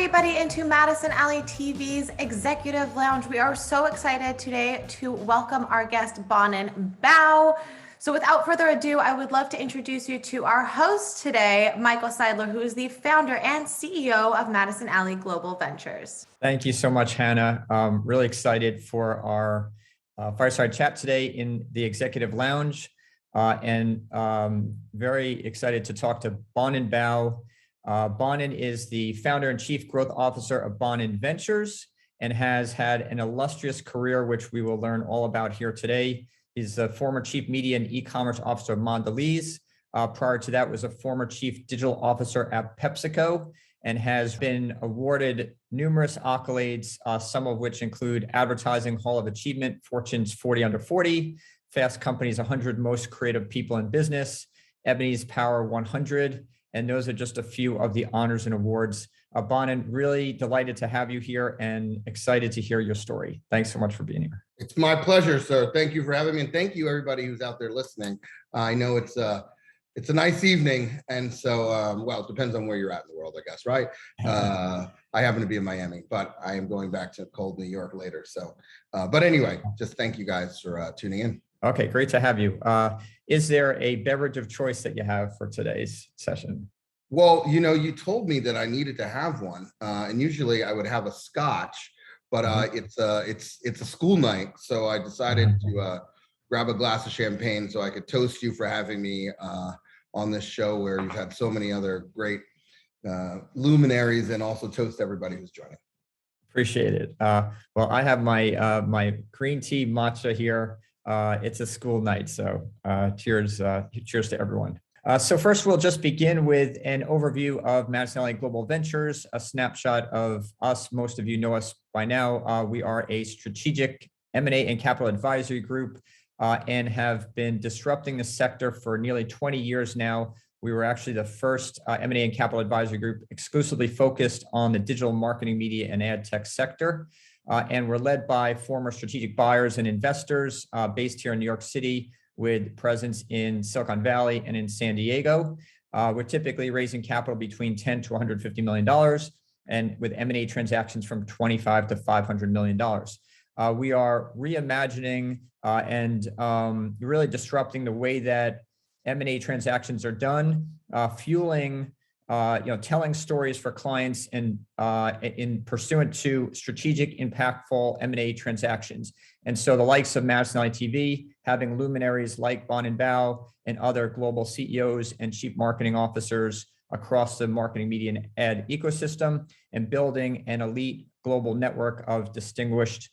everybody into Madison Alley TV's Executive Lounge. We are so excited today to welcome our guest, Bonin Bough. So without further ado, I would love to introduce you to our host today, Michael Seidler, who is the founder and CEO of Madison Alley Global Ventures. Thank you so much, Hannah. Really excited for our fireside chat today in the Executive Lounge, and very excited to talk to Bonin Bough. Bonin is the founder and chief growth officer of Bonin Ventures and has had an illustrious career, which we will learn all about here today. He's the former chief media and e-commerce officer of Mondelēz. Prior to that was a former chief digital officer at PepsiCo and has been awarded numerous accolades, some of which include Advertising Hall of Achievement, Fortune's 40 Under 40, Fast Company's 100 Most Creative People in Business, Ebony's Power 100, and those are just a few of the honors and awards. Bonin, really delighted to have you here and excited to hear your story. Thanks so much for being here. It's my pleasure, sir. Thank you for having me, and thank you everybody who's out there listening. I know it's a nice evening, and so well, it depends on where you're at in the world, I guess, right? I happen to be in Miami, but I am going back to cold New York later. So, but anyway, just thank you guys for tuning in. Okay, great to have you. Is there a beverage of choice that you have for today's session? Well, you know, you told me that I needed to have one, and usually I would have a scotch, but it's a school night, so I decided to grab a glass of champagne so I could toast you for having me on this show where you've had so many other great luminaries, and also toast everybody who's joining. Appreciate it. Well, I have my green tea matcha here. It's a school night, so cheers to everyone. So first, we'll just begin with an overview of Madison Alley Global Ventures, a snapshot of us. Most of you know us by now. We are a strategic M&A and capital advisory group and have been disrupting the sector for nearly 20 years now. We were actually the first M&A and capital advisory group exclusively focused on the digital marketing, media, and ad tech sector. And we're led by former strategic buyers and investors based here in New York City, with presence in Silicon Valley and in San Diego. We're typically raising capital between $10 to $150 million, and with M&A transactions from $25 to $500 million. We are reimagining and really disrupting the way that M&A transactions are done, fueling telling stories for clients and in pursuant to strategic, impactful M&A transactions. And so the likes of Madison Alley TV, having luminaries like Bonin Bough and other global CEOs and chief marketing officers across the marketing, media, and ad ecosystem, and building an elite global network of distinguished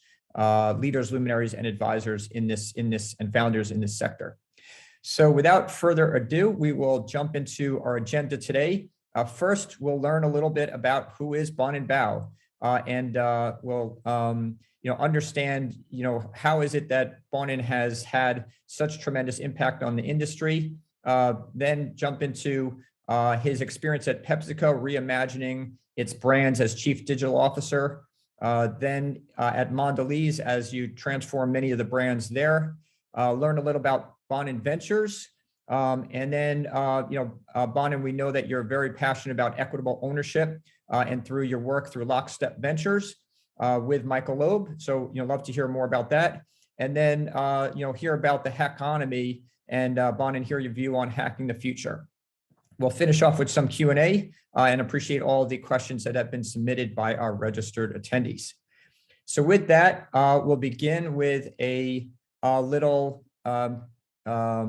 leaders, luminaries, and advisors in this and founders in this sector. So without further ado, we will jump into our agenda today. First, we'll learn a little bit about who is Bonin Bough, and we'll understand how is it that Bonin has had such tremendous impact on the industry. Then jump into his experience at PepsiCo, reimagining its brands as chief digital officer. Then at Mondelēz, as you transform many of the brands there. Learn a little about Bonin Ventures. And then, Bonin, we know that you're very passionate about equitable ownership and through your work through Lockstep Ventures with Michael Loeb. So, love to hear more about that. And then, hear about the Hackonomy and Bonin, hear your view on hacking the future. We'll finish off with some Q&A and appreciate all of the questions that have been submitted by our registered attendees. So with that, we'll begin with a little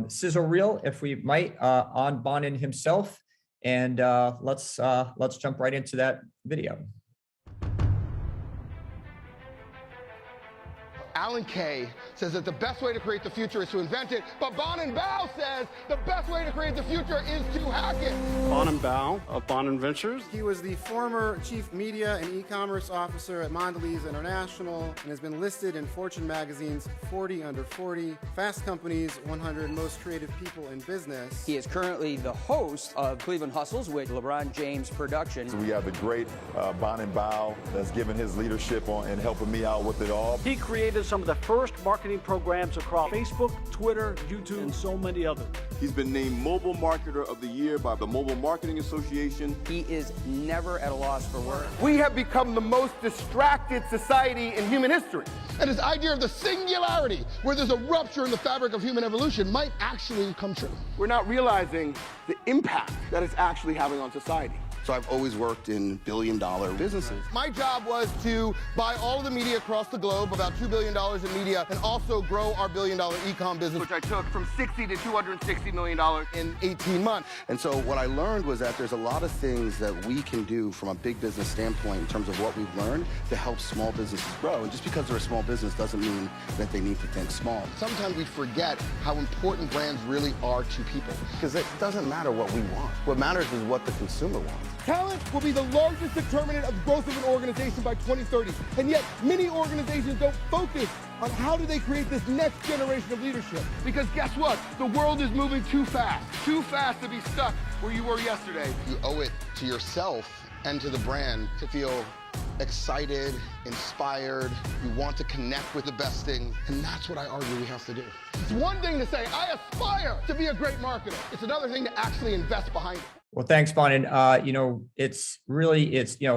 sizzle reel, if we might, on Bonin himself, and let's jump right into that video. Alan Kay says that the best way to create the future is to invent it, but Bonin Bough says the best way to create the future is to hack it. Bonin Bough of Bonin Ventures. He was the former chief media and e-commerce officer at Mondelēz International and has been listed in Fortune magazine's 40 Under 40, Fast Company's 100 Most Creative People in Business. He is currently the host of Cleveland Hustles with LeBron James production. So we have the great Bonin Bough that's given his leadership on and helping me out with it all. He created some of the first marketing programs across Facebook, Twitter, YouTube, and so many others. He's been named Mobile Marketer of the Year by the Mobile Marketing Association. He is never at a loss for words. We have become the most distracted society in human history. And this idea of the singularity, where there's a rupture in the fabric of human evolution, might actually come true. We're not realizing the impact that it's actually having on society. So I've always worked in billion-dollar businesses. My job was to buy all of the media across the globe, about $2 billion in media, and also grow our billion-dollar e-com business, which I took from $60 to $260 million in 18 months. And so what I learned was that there's a lot of things that we can do from a big business standpoint in terms of what we've learned to help small businesses grow. And just because they're a small business doesn't mean that they need to think small. Sometimes we forget how important brands really are to people. Because it doesn't matter what we want. What matters is what the consumer wants. Talent will be the largest determinant of growth of an organization by 2030. And yet, many organizations don't focus on how do they create this next generation of leadership. Because guess what? The world is moving too fast to be stuck where you were yesterday. You owe it to yourself and to the brand to feel excited, inspired. You want to connect with the best thing. And that's what I argue we have to do. It's one thing to say, I aspire to be a great marketer. It's another thing to actually invest behind it. Well, thanks, Bonin. It's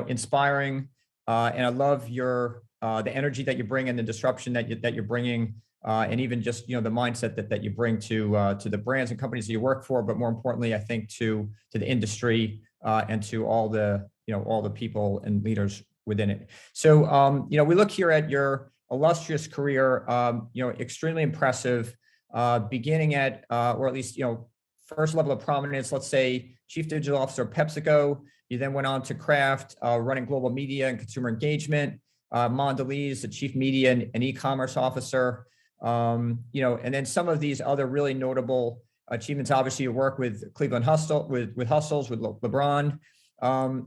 inspiring, and I love your the energy that you bring and the disruption that you're bringing, and even just the mindset that you bring to the brands and companies that you work for, but more importantly, I think to the industry and to all the people and leaders within it. So we look here at your illustrious career, extremely impressive, beginning at or at least first level of prominence, let's say Chief Digital Officer of PepsiCo. You then went on to Kraft, running global media and consumer engagement. Mondelēz, the Chief Media and E-commerce Officer. And then some of these other really notable achievements. Obviously, you work with Cleveland Hustle, with Hustles, with LeBron.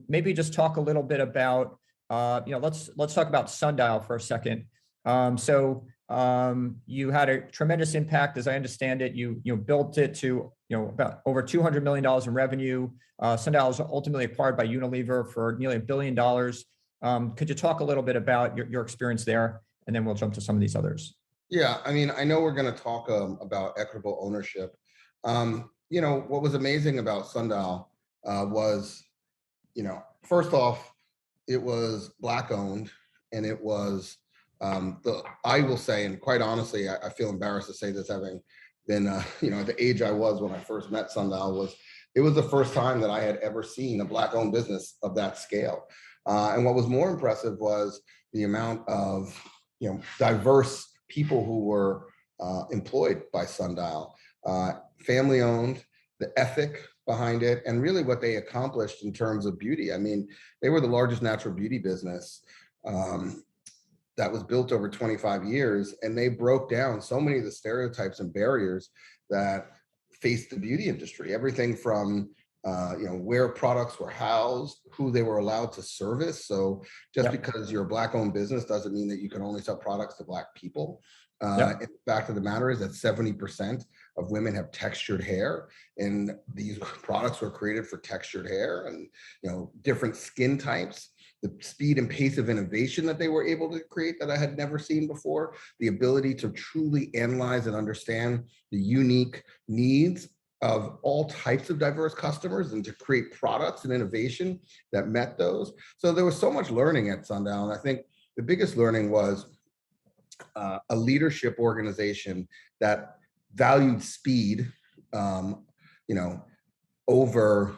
Maybe just talk a little bit about, let's talk about Sundial for a second. You had a tremendous impact, as I understand it. You built it to about over $200 million in revenue. Sundial was ultimately acquired by Unilever for nearly $1 billion. Could you talk a little bit about your experience there, and then we'll jump to some of these others? Yeah, I mean, I know we're going to talk about equitable ownership. What was amazing about Sundial was, first off, it was Black owned, and it was I will say, and quite honestly, I feel embarrassed to say this, having been, at the age I was when I first met Sundial, it was the first time that I had ever seen a Black-owned business of that scale. And what was more impressive was the amount of, diverse people who were employed by Sundial, family-owned, the ethic behind it, and really what they accomplished in terms of beauty. I mean, they were the largest natural beauty business that was built over 25 years, and they broke down so many of the stereotypes and barriers that faced the beauty industry. Everything from where products were housed, who they were allowed to service. So just because you're a Black-owned business doesn't mean that you can only sell products to Black people. The fact of the matter is that 70% of women have textured hair, and these products were created for textured hair and different skin types. The speed and pace of innovation that they were able to create that I had never seen before, the ability to truly analyze and understand the unique needs of all types of diverse customers and to create products and innovation that met those. So there was so much learning at Sundial. And I think the biggest learning was a leadership organization that valued speed, over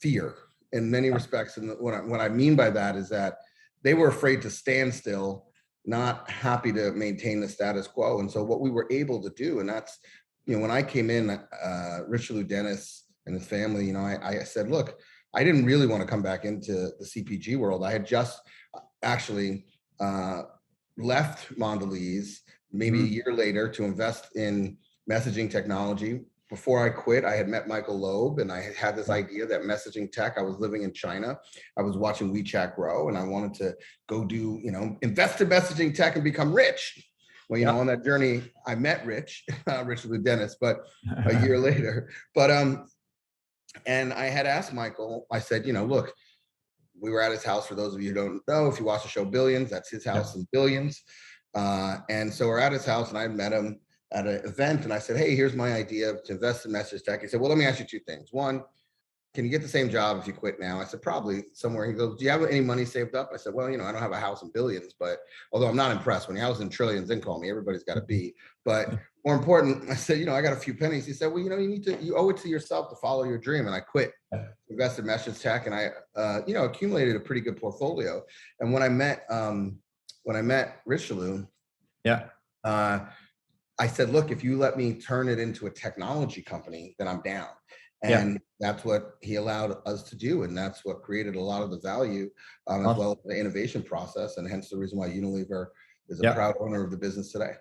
fear in many respects. And what I mean by that is that they were afraid to stand still, not happy to maintain the status quo. And so what we were able to do, and that's, when I came in, Richelieu Dennis and his family, I said, look, I didn't really want to come back into the CPG world. I had just actually left Mondelēz maybe a year later to invest in messaging technology. Before I quit, I had met Michael Loeb, and I had this idea that messaging tech, I was living in China. I was watching WeChat grow, and I wanted to go do, invest in messaging tech and become rich. Well, on that journey, I met Richelieu Dennis, but a year later. But, and I had asked Michael, I said, look, we were at his house. For those of you who don't know, if you watch the show Billions, that's his house in Billions. And so we're at his house, and I met him at an event, and I said, hey, here's my idea to invest in message tech. He said, well, let me ask you two things. One, can you get the same job if you quit now? I said, probably somewhere. He goes, do you have any money saved up? I said, well, I don't have a house in billions, but although I'm not impressed, when your house in trillions, then call me. Everybody's got to be. But more important, I said, I got a few pennies. He said, well, you owe it to yourself to follow your dream. And I quit, invested in message tech, and I, accumulated a pretty good portfolio. And when I met Richelieu, I said, look, if you let me turn it into a technology company, then I'm down. And that's what he allowed us to do. And that's what created a lot of the value, as well as the innovation process. And hence the reason why Unilever is a proud owner of the business today.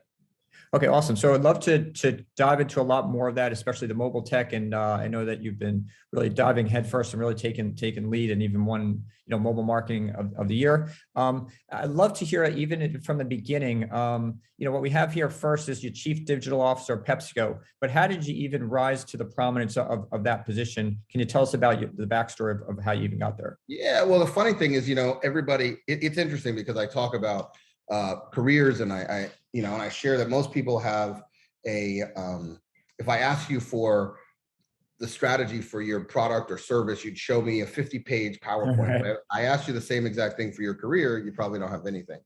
Okay, awesome. So I'd love to dive into a lot more of that, especially the mobile tech. And I know that you've been really diving headfirst and really taking lead, and even won, mobile marketing of the year. I'd love to hear, even from the beginning, what we have here first is your chief digital officer of PepsiCo. But how did you even rise to the prominence of that position? Can you tell us about the backstory of how you even got there? Yeah, well, the funny thing is, everybody, it's interesting because I talk about careers, and I share that most people have if I ask you for the strategy for your product or service, you'd show me a 50-page PowerPoint. Right. I asked you the same exact thing for your career, you probably don't have anything.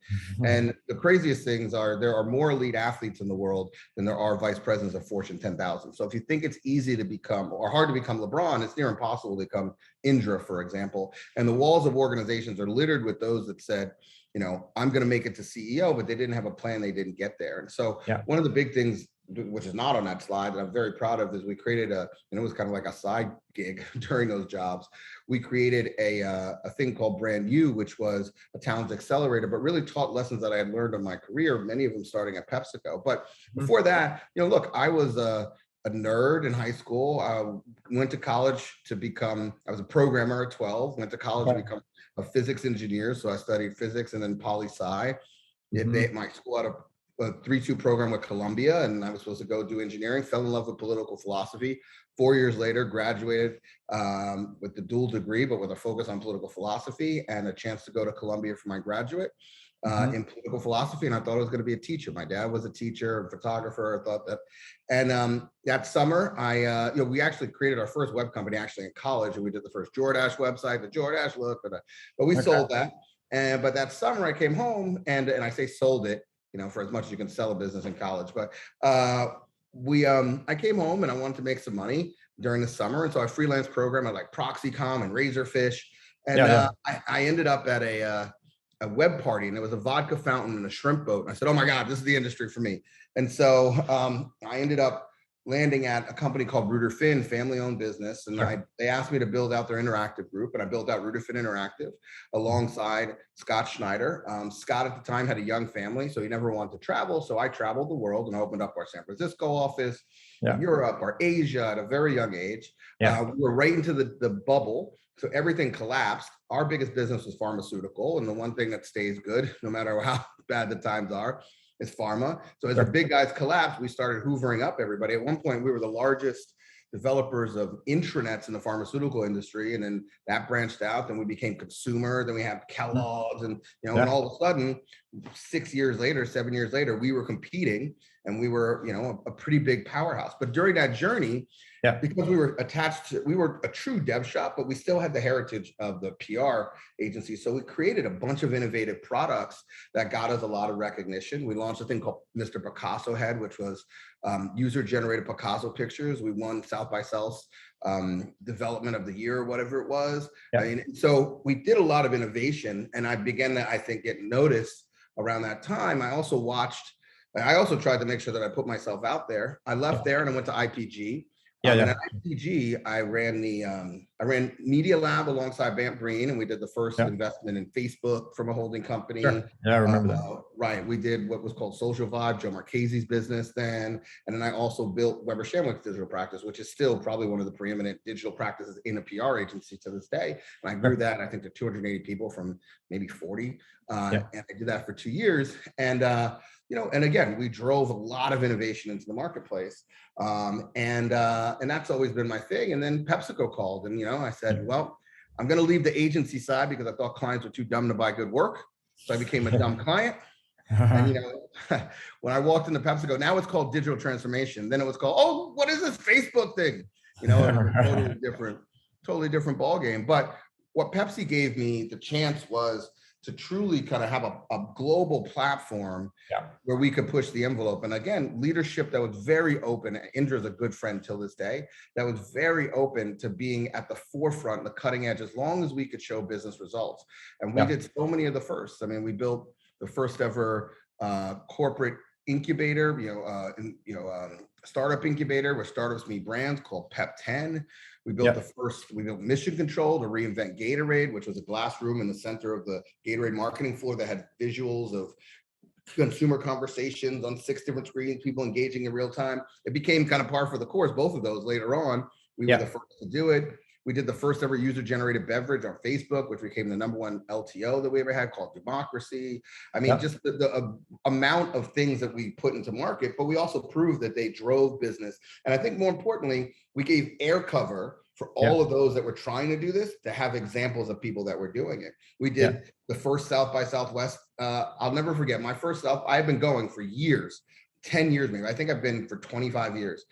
And the craziest things are there are more elite athletes in the world than there are vice presidents of Fortune 10,000. So if you think it's easy to become, or hard to become LeBron, it's near impossible to become Indra, for example. And the walls of organizations are littered with those that said, I'm going to make it to CEO, but they didn't have a plan. They didn't get there. And so one of the big things, which is not on that slide, that I'm very proud of, is we created it was kind of like a side gig during those jobs. We created a thing called Brand U, which was a talent accelerator, but really taught lessons that I had learned in my career, many of them starting at PepsiCo. But before that, look, I was a nerd in high school. I went to college I was a programmer at 12, went to college to become a physics engineer. So I studied physics and then poli-sci. My school had a 3-2 program with Columbia, and I was supposed to go do engineering, fell in love with political philosophy. 4 years later, graduated with the dual degree, but with a focus on political philosophy and a chance to go to Columbia for my graduate in political philosophy. And I thought I was going to be a teacher. My dad was a teacher, a photographer. I thought that. And that summer, we actually created our first web company actually in college, and we did the first Jordache website, the Jordache look, but we sold that. But that summer I came home and I say sold it, for as much as you can sell a business in college. But I came home and I wanted to make some money during the summer. And so I freelance program at like ProxyCom and Razorfish. And I ended up at a web party, and there was a vodka fountain and a shrimp boat. And I said, oh my God, this is the industry for me. And so I ended up landing at a company called Rooter Finn, family-owned business. And they asked me to build out their interactive group, and I built out Rooter Finn Interactive alongside Scott Schneider. Scott at the time had a young family, so he never wanted to travel. So I traveled the world and opened up our San Francisco office, Europe, or Asia at a very young age. We were right into the bubble. So everything collapsed. Our biggest business was pharmaceutical. And the one thing that stays good, no matter how bad the times are, is pharma. So as the big guys collapsed, we started hoovering up everybody. At one point, we were the largest developers of intranets in the pharmaceutical industry. And then that branched out. Then we became consumer. Then we had Kellogg's. And, and all of a sudden, 7 years later, we were competing, and we were, a pretty big powerhouse. But during that journey, because we were a true dev shop, but we still had the heritage of the PR agency. So we created a bunch of innovative products that got us a lot of recognition. We launched a thing called Mr. Picasso Head, which was user-generated Picasso pictures. We won South by South development of the year, or whatever it was. So we did a lot of innovation, and I began to, I think, get noticed around that time. I also tried to make sure that I put myself out there. I left there and I went to IPG. And at IPG, I ran Media Lab alongside Bant Breen, and we did the first investment in Facebook from a holding company. Yeah, I remember that. Right. We did what was called Social Vibe, Joe Marchese's business then. And then I also built Weber Shandwick's digital practice, which is still probably one of the preeminent digital practices in a PR agency to this day. And I grew that, I think, to 280 people from maybe 40. And I did that for 2 years. And and again, we drove a lot of innovation into the marketplace. And that's always been my thing. And then PepsiCo called, and, I said, well, I'm going to leave the agency side because I thought clients were too dumb to buy good work. So I became a dumb client. And, you know, when I walked into PepsiCo, now it's called digital transformation. Then it was called, oh, what is this Facebook thing? You know, it was totally different ball game. But what Pepsi gave me the chance was to truly kind of have a global platform where we could push the envelope. And again, leadership that was very open. Indra's a good friend till this day, that was very open to being at the forefront, the cutting edge, as long as we could show business results. And we did so many of the firsts. I mean, we built the first ever corporate incubator, startup incubator where startups meet brands, called Pep 10. We built we built Mission Control to reinvent Gatorade, which was a glass room in the center of the Gatorade marketing floor that had visuals of consumer conversations on 6 different screens, people engaging in real time. It became kind of par for the course, both of those later on. We were the first to do it. We did the first ever user-generated beverage on Facebook, which became the #1 LTO that we ever had, called Democracy. I mean, just the amount of things that we put into market, but we also proved that they drove business. And I think more importantly, we gave air cover for all of those that were trying to do this to have examples of people that were doing it. We did the first South by Southwest. I'll never forget my first South. I've been going for years, 10 years maybe. I think I've been for 25 years.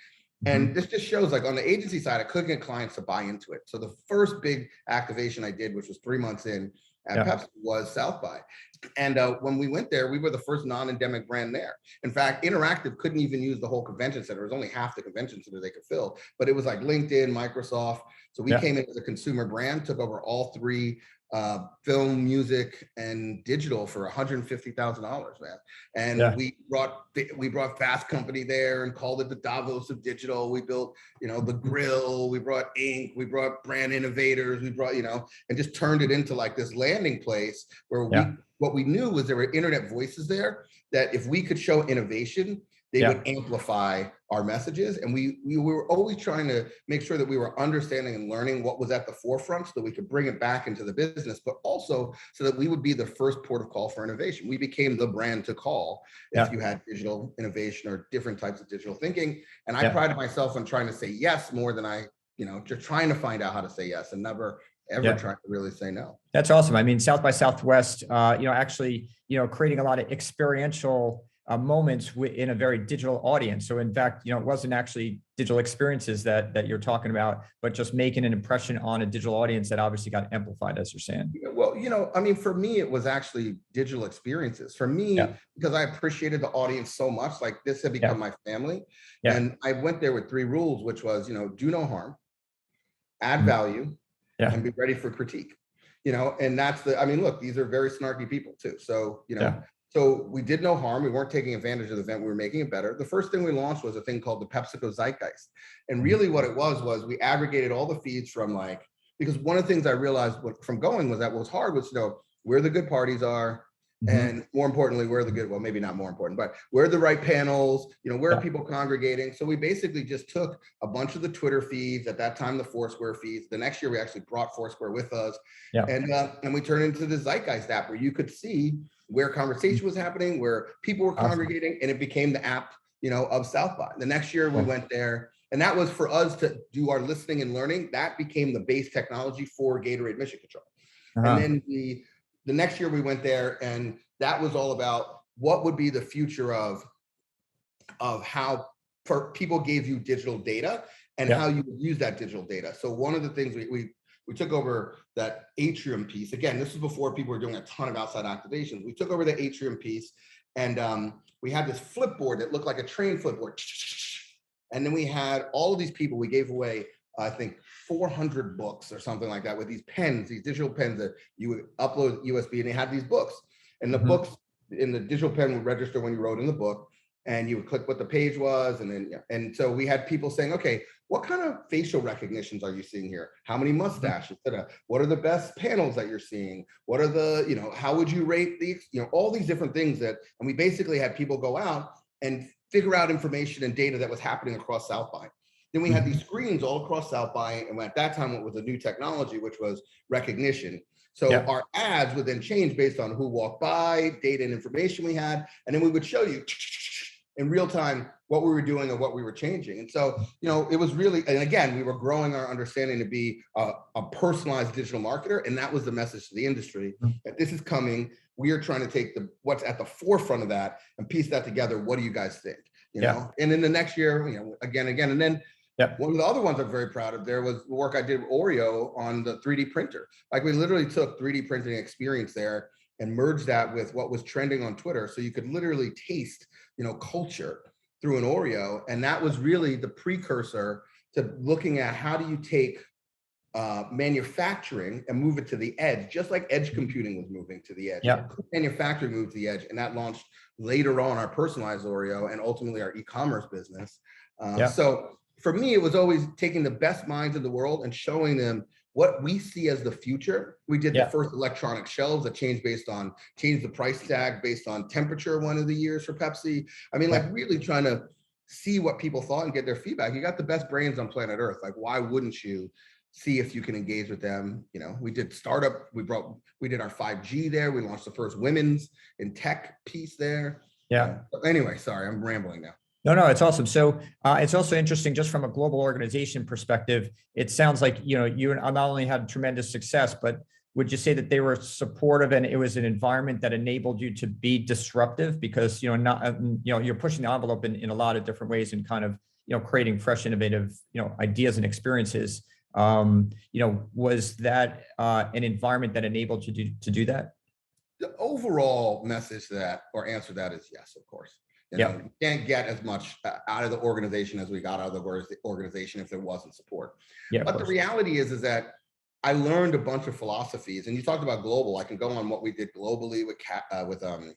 And this just shows, like, on the agency side, I couldn't get clients to buy into it. So the first big activation I did, which was 3 months in at Pepsi, was South by. And when we went there, we were the first non-endemic brand there. In fact, Interactive couldn't even use the whole convention center. It was only half the convention center they could fill, but it was like LinkedIn, Microsoft. So we came in as a consumer brand, took over all 3, film, music, and digital for $150,000, man. And we brought Fast Company there and called it the Davos of digital. We built, you know, the grill, we brought ink, we brought brand innovators, we brought, you know, and just turned it into like this landing place where what we knew was there were internet voices there that if we could show innovation, they would amplify our messages. And we were always trying to make sure that we were understanding and learning what was at the forefront so that we could bring it back into the business, but also so that we would be the first port of call for innovation. We became the brand to call if you had digital innovation or different types of digital thinking. And I prided myself on trying to say yes more than I, you know, just trying to find out how to say yes and never ever trying to really say no. That's awesome. I mean, South by Southwest, actually, creating a lot of experiential moments in a very digital audience. So in fact, it wasn't actually digital experiences that you're talking about, but just making an impression on a digital audience that obviously got amplified, as you're saying. Well, I mean, for me, it was actually digital experiences. For me, because I appreciated the audience so much, like this had become my family. And I went there with 3 rules, which was, do no harm, add value, and be ready for critique. And that's I mean, look, these are very snarky people too. So, So we did no harm. We weren't taking advantage of the event. We were making it better. The first thing we launched was a thing called the PepsiCo Zeitgeist. And really what it was we aggregated all the feeds from because one of the things I realized from going was that what was hard was to know where the good parties are. And more importantly, where are the good, well, maybe not more important, but where are the right panels, where are people congregating? So we basically just took a bunch of the Twitter feeds, at that time, the Foursquare feeds. The next year, we actually brought Foursquare with us. And we turned into the Zeitgeist app where you could see where conversation was happening, where people were congregating, and it became the app, of South by. The next year we went there, and that was for us to do our listening and learning. That became the base technology for Gatorade Mission Control. And then the next year we went there, and that was all about what would be the future of how people gave you digital data and how you would use that digital data. So one of the things we took over that Atrium piece. Again, this was before people were doing a ton of outside activations. We took over the Atrium piece, and we had this flipboard that looked like a train flipboard. And then we had all of these people. We gave away, I think, 400 books or something like that with these pens, these digital pens that you would upload USB, and they had these books. And the books in the digital pen would register when you wrote in the book, and you would click what the page was. And so we had people saying, okay, what kind of facial recognitions are you seeing here? How many mustaches? What are the best panels that you're seeing? What are the, how would you rate these, all these different things and we basically had people go out and figure out information and data that was happening across South by. Then we had these screens all across South by, and at that time, it was a new technology, which was recognition. So our ads would then change based on who walked by, data and information we had, and then we would show you in real time what we were doing and what we were changing. And so, it was really, and again, we were growing our understanding to be a personalized digital marketer. And that was the message to the industry, that this is coming. We are trying to take what's at the forefront of that and piece that together. What do you guys think? And in the next year, again, and then one of the other ones I'm very proud of, there was the work I did with Oreo on the 3D printer. Like, we literally took 3D printing experience there and merged that with what was trending on Twitter. So you could literally taste, culture through an Oreo. And that was really the precursor to looking at how do you take manufacturing and move it to the edge, just like edge computing was moving to the edge. Manufacturing moved to the edge, and that launched later on our personalized Oreo and ultimately our e-commerce business. So for me, it was always taking the best minds in the world and showing them what we see as the future. We did the first electronic shelves that changed the price tag based on temperature one of the years for Pepsi. I mean, like, really trying to see what people thought and get their feedback. You got the best brains on planet Earth. Like, why wouldn't you see if you can engage with them? We did startup, we did our 5G there. We launched the first women's in tech piece there. Anyway, sorry, I'm rambling now. No, it's awesome. So it's also interesting, just from a global organization perspective, it sounds like, you not only had tremendous success, but would you say that they were supportive and it was an environment that enabled you to be disruptive? Because, you're pushing the envelope in a lot of different ways and kind of, creating fresh, innovative, ideas and experiences. Was that an environment that enabled you to do that? The overall message to that, or answer to that, is yes, of course. You can't get as much out of the organization as we got out of the organization if there wasn't support. But the reality is that I learned a bunch of philosophies, and you talked about global. I can go on what we did globally with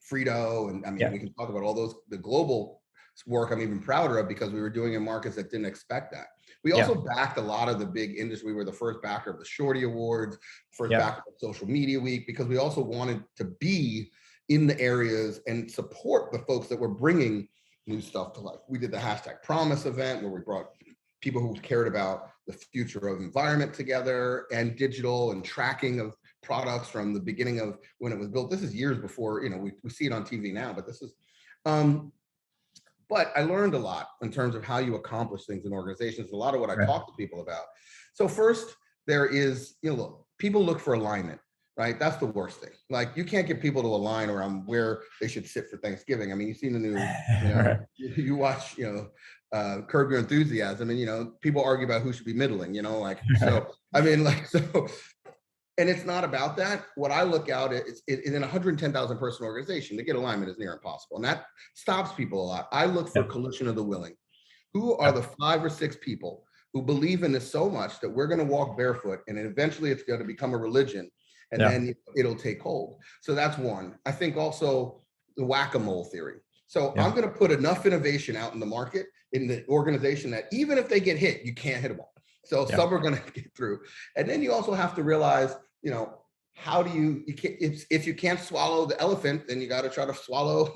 Frito, and I mean, we can talk about all those. The global work I'm even prouder of, because we were doing in markets that didn't expect that. We also backed a lot of the big industry. We were the first backer of the Shorty Awards, first backer of Social Media Week, because we also wanted to be in the areas and support the folks that were bringing new stuff to life. We did the #Promise event, where we brought people who cared about the future of environment together, and digital and tracking of products from the beginning of when it was built. This is years before, we see it on TV now, but this is, but I learned a lot in terms of how you accomplish things in organizations. A lot of what I talk to people about. So first, there is, people look for alignment. Right, that's the worst thing. Like, you can't get people to align around where they should sit for Thanksgiving. I mean, you've seen the news. You watch, Curb Your Enthusiasm, and people argue about who should be middling. So I mean, and it's not about that. What I look out at is in a 110,000 person organization, to get alignment is near impossible, and that stops people a lot. I look for coalition of the willing. Who are the 5 or 6 people who believe in this so much that we're going to walk barefoot, and eventually it's going to become a religion? And then it'll take hold. So that's one. I think also the whack-a-mole theory. So I'm going to put enough innovation out in the market, in the organization, that even if they get hit, you can't hit them all. So some are going to get through. And then you also have to realize, how do you can't, if you can't swallow the elephant, then you got to try to swallow,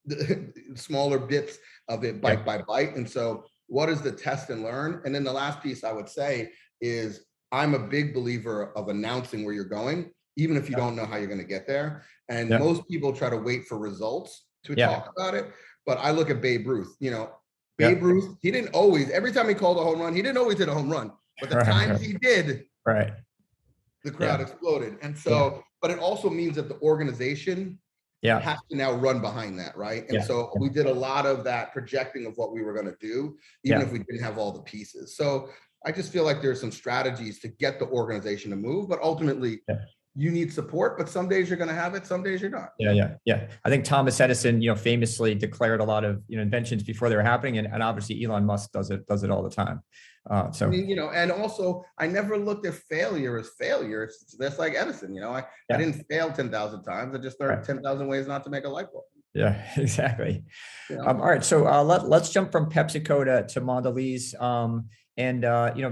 the smaller bits of it bite by bite. And so what is the test and learn? And then the last piece I would say is, I'm a big believer of announcing where you're going, even if you don't know how you're going to get there. And most people try to wait for results to talk about it. But I look at Babe Ruth. Babe Ruth, he didn't always, every time he called a home run, he didn't always hit a home run. But the times he did, the crowd exploded. And so, but it also means that the organization has to now run behind that, right? And so we did a lot of that projecting of what we were going to do, even if we didn't have all the pieces. So I just feel like there's some strategies to get the organization to move, but ultimately you need support, but some days you're going to have it, some days you're not. Yeah. I think Thomas Edison, famously declared a lot of, inventions before they were happening. And obviously Elon Musk does it all the time. So, I mean, and also I never looked at failure as failure. It's just like Edison, I didn't fail 10,000 times. I just learned 10,000 ways not to make a light bulb. Yeah, exactly. All right. So let's jump from PepsiCo to Mondelēz.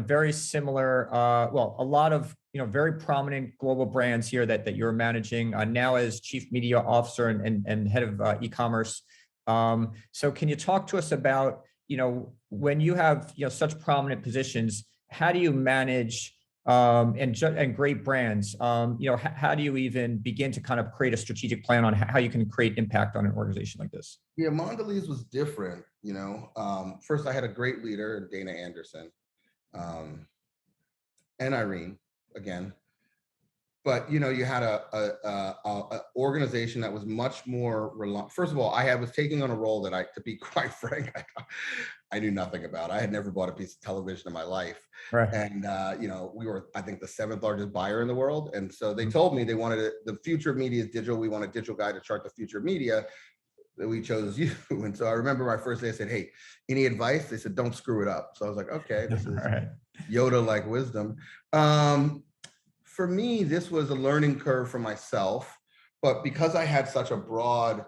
Very similar, a lot of, very prominent global brands here that you're managing now as Chief Media Officer and head of e-commerce. So can you talk to us about, when you have, such prominent positions, how do you manage and great brands. How do you even begin to kind of create a strategic plan on how you can create impact on an organization like this? Yeah, Mondelēz was different. First I had a great leader, Dana Anderson, and Irene again. But you had a organization that was much more first of all, I was taking on a role that to be quite frank, I knew nothing about. I had never bought a piece of television in my life. Right. And we were, I think, the 7th largest buyer in the world. And so they told me they wanted the future of media is digital. We want a digital guy to chart the future of media. That we chose you. And so I remember my first day, I said, hey, any advice? They said, don't screw it up. So I was like, okay, this is right. Yoda-like wisdom. For me, this was a learning curve for myself, but because I had such a broad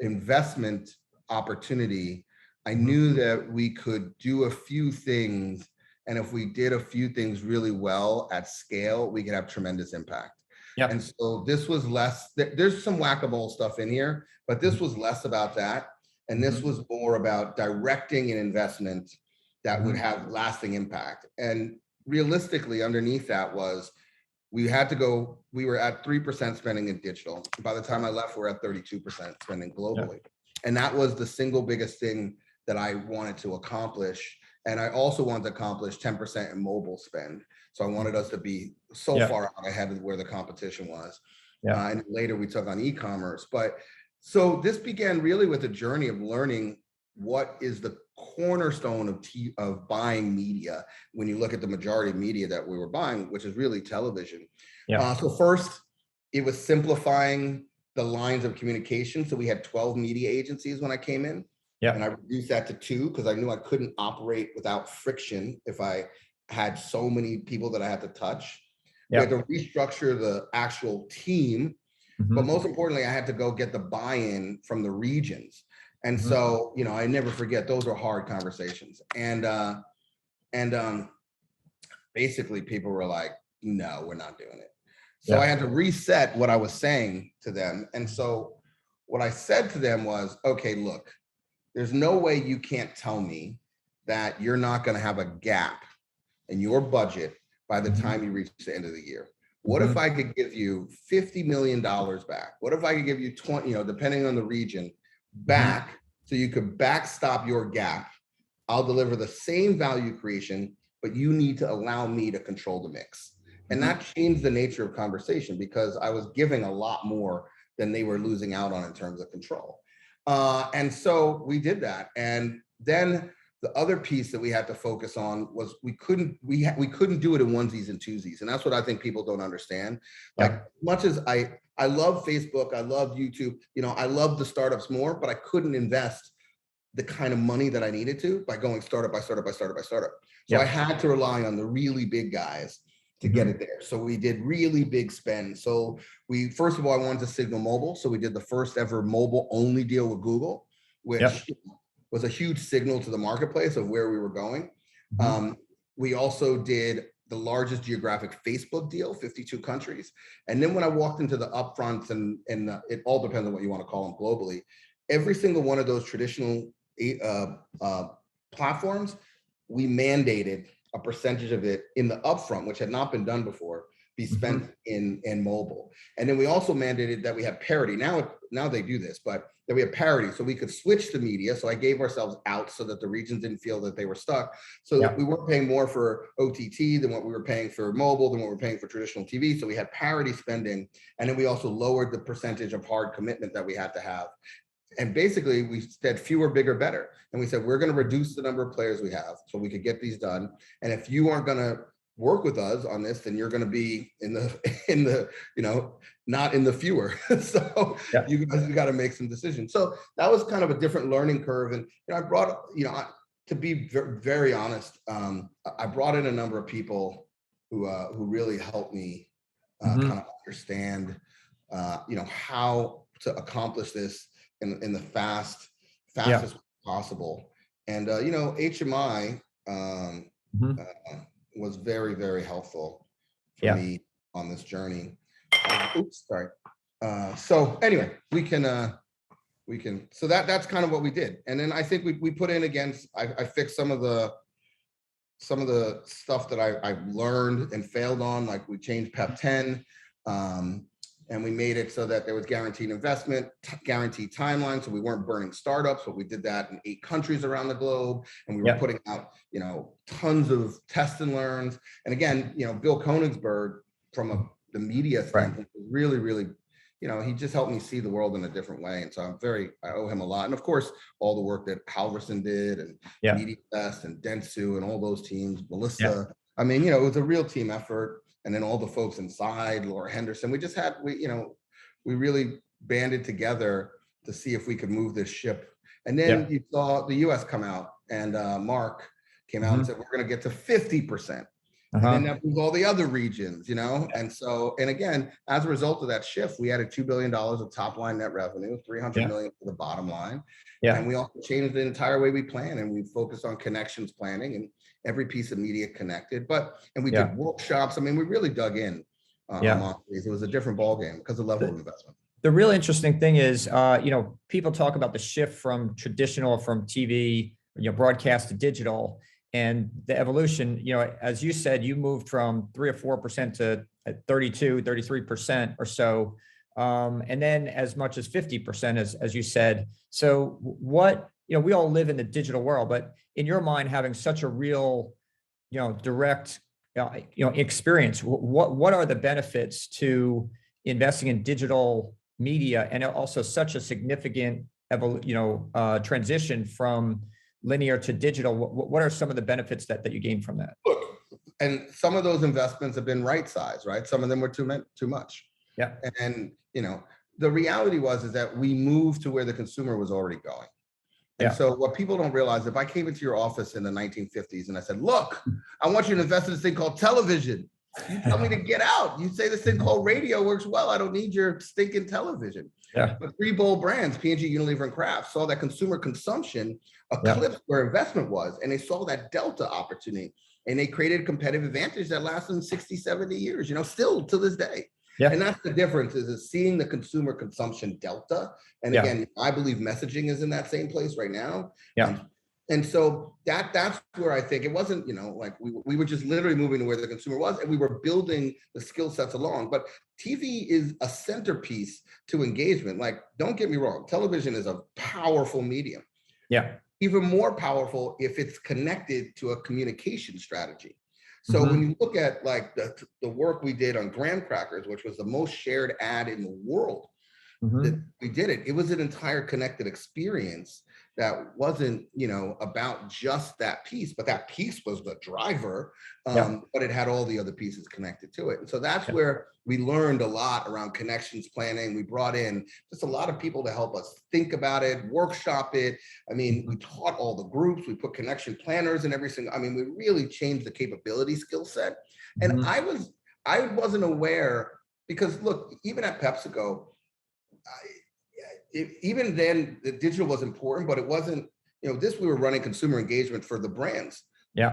investment opportunity, I knew that we could do a few things. And if we did a few things really well at scale, we could have tremendous impact. Yep. And so this was less, there's some whack-a-mole stuff in here, but this was less about that. And this was more about directing an investment that would have lasting impact. And realistically, underneath that was, we were at 3% spending in digital. By the time I left, we're at 32% spending globally. Yep. And that was the single biggest thing that I wanted to accomplish. And I also wanted to accomplish 10% in mobile spend. So I wanted us to be so far out ahead of where the competition was. And later we took on e-commerce. But so this began really with a journey of learning what is the cornerstone of buying media when you look at the majority of media that we were buying, which is really television. So first, it was simplifying the lines of communication. So we had 12 media agencies when I came in. And I reduced that to 2 because I knew I couldn't operate without friction if I had so many people that I had to touch. We had to restructure the actual team. But most importantly, I had to go get the buy-in from the regions. And so, I never forget, those were hard conversations. And basically people were like, no, we're not doing it. So I had to reset what I was saying to them. And so what I said to them was, okay, look, there's no way you can't tell me that you're not going to have a gap in your budget by the time you reach the end of the year. What if I could give you $50 million back? What if I could give you 20, depending on the region, back so you could backstop your gap? I'll deliver the same value creation, but you need to allow me to control the mix. And that changed the nature of conversation because I was giving a lot more than they were losing out on in terms of control. And so we did that. And then the other piece that we had to focus on was we couldn't do it in onesies and twosies. And that's what I think people don't understand. Like much as I love Facebook, I love YouTube, I love the startups more, but I couldn't invest the kind of money that I needed to by going startup by startup by startup by startup. So I had to rely on the really big guys to get it there. So we did really big spend. So first of all, I wanted to signal mobile. So we did the first ever mobile only deal with Google, which was a huge signal to the marketplace of where we were going. We also did the largest geographic Facebook deal, 52 countries. And then when I walked into the upfronts and it all depends on what you want to call them globally, every single one of those traditional platforms, we mandated a percentage of it in the upfront, which had not been done before, be spent in mobile. And then we also mandated that we have parity. Now they do this, but that we have parity so we could switch the media. So I gave ourselves out so that the regions didn't feel that they were stuck. So that we weren't paying more for OTT than what we were paying for mobile, than what we were paying for traditional TV. So we had parity spending. And then we also lowered the percentage of hard commitment that we had to have. And basically we said fewer, bigger, better. And we said, we're going to reduce the number of players we have so we could get these done. And if you aren't going to work with us on this, then you're going to be in the not in the fewer. So you guys got to make some decisions. So that was kind of a different learning curve. And I brought, to be very honest, I brought in a number of people who really helped me kind of understand, how to accomplish this in the fastest possible. And HMI was very, very helpful for me on this journey. So anyway, we can so that's kind of what we did. And then I think we put in against, I fixed some of the some of the stuff that I've learned and failed on, like we changed PEP 10, and we made it so that there was guaranteed investment, guaranteed timeline. So we weren't burning startups, but we did that in 8 countries around the globe. And we were putting out, tons of test and learns. And again, Bill Koenigsberg from the media standpoint, really, really, he just helped me see the world in a different way. And so I owe him a lot. And of course, all the work that Halverson did and Media Fest and Dentsu and all those teams, Melissa. I mean, it was a real team effort. And then all the folks inside, Laura Henderson, we really banded together to see if we could move this ship. And then you saw the US come out, and Mark came out and said, we're going to get to 50%. And then that was all the other regions, And so, and again, as a result of that shift, we added $2 billion of top line net revenue, 300 million to the bottom line. And we also changed the entire way we plan, and we focused on connections planning and every piece of media connected. And we did workshops. I mean, we really dug in. It was a different ballgame because of the level of investment. The real interesting thing is, people talk about the shift from traditional, from TV, broadcast to digital. And the evolution, as you said, you moved from 3 or 4% to 32, 33% or so. And then as much as 50%, as you said. So what, we all live in the digital world, but in your mind, having such a real, direct, experience, what are the benefits to investing in digital media, and also such a significant, transition from linear to digital? What are some of the benefits that you gain from that? Look, and some of those investments have been right size, right? Some of them were too much. Yeah. And the reality is that we moved to where the consumer was already going. And so what people don't realize, if I came into your office in the 1950s and I said, look, I want you to invest in this thing called television. You tell me to get out. You say this thing called radio works well. I don't need your stinking television. But 3 bold brands, P&G, Unilever, and Kraft, saw that consumer consumption eclipsed where investment was. And they saw that delta opportunity. And they created a competitive advantage that lasted them 60, 70 years, still to this day. And that's the difference, is seeing the consumer consumption delta. And again, I believe messaging is in that same place right now. And so that's where I think it wasn't, like we were just literally moving to where the consumer was, and we were building the skill sets along. But TV is a centerpiece to engagement. Like, don't get me wrong, television is a powerful medium. Even more powerful if it's connected to a communication strategy. So when you look at like the work we did on graham crackers, which was the most shared ad in the world, that we did it was an entire connected experience that wasn't, about just that piece, but that piece was the driver, but it had all the other pieces connected to it. And so that's where we learned a lot around connections planning. We brought in just a lot of people to help us think about it, workshop it. I mean, we taught all the groups, we put connection planners in every single, we really changed the capability skill set. And I wasn't aware, because look, even at PepsiCo, even then the digital was important, but it wasn't, we were running consumer engagement for the brands,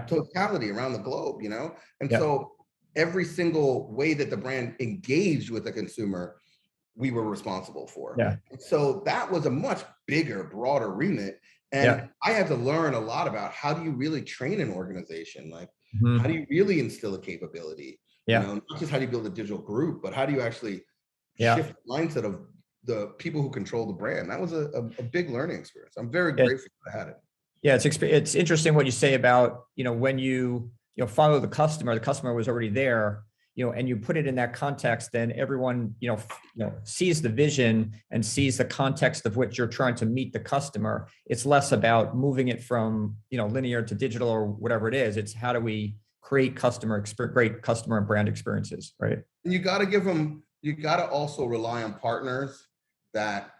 totality around the globe, And so every single way that the brand engaged with the consumer, we were responsible for. And so that was a much bigger, broader remit. And I had to learn a lot about how do you really train an organization? Like, how do you really instill a capability? Not just how do you build a digital group, but how do you actually shift the mindset of the people who control the brand? That was a big learning experience. I'm very grateful I had it. It's interesting what you say about, when you follow the customer was already there, and you put it in that context, then everyone, sees the vision and sees the context of which you're trying to meet the customer. It's less about moving it from, linear to digital or whatever it is. It's how do we create great customer and brand experiences, right? And you got to also rely on partners that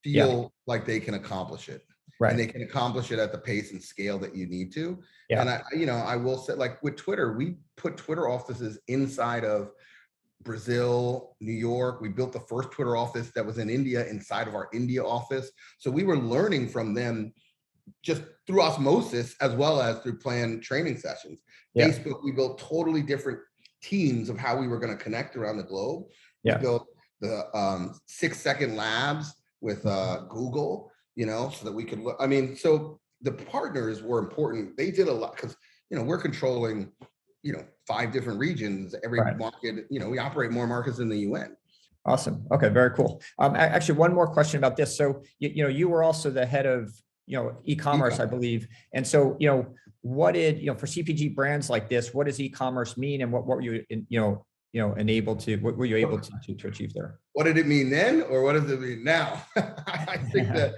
feel like they can accomplish it. And they can accomplish it at the pace and scale that you need to. And I will say, like with Twitter, we put Twitter offices inside of Brazil, New York. We built the first Twitter office that was in India inside of our India office. So we were learning from them just through osmosis, as well as through planned training sessions. Facebook, we built totally different teams of how we were going to connect around the globe. We built the 6-second labs with Google, so that we could look. So the partners were important. They did a lot because, we're controlling, 5 different regions, every market, we operate more markets than the UN. Awesome. Okay, very cool. Actually, one more question about this. So, you were also the head of, e-commerce, I believe. And so, what did, for CPG brands like this, what does e-commerce mean, and what were you, what were you able to achieve there? What did it mean then, or what does it mean now? I think that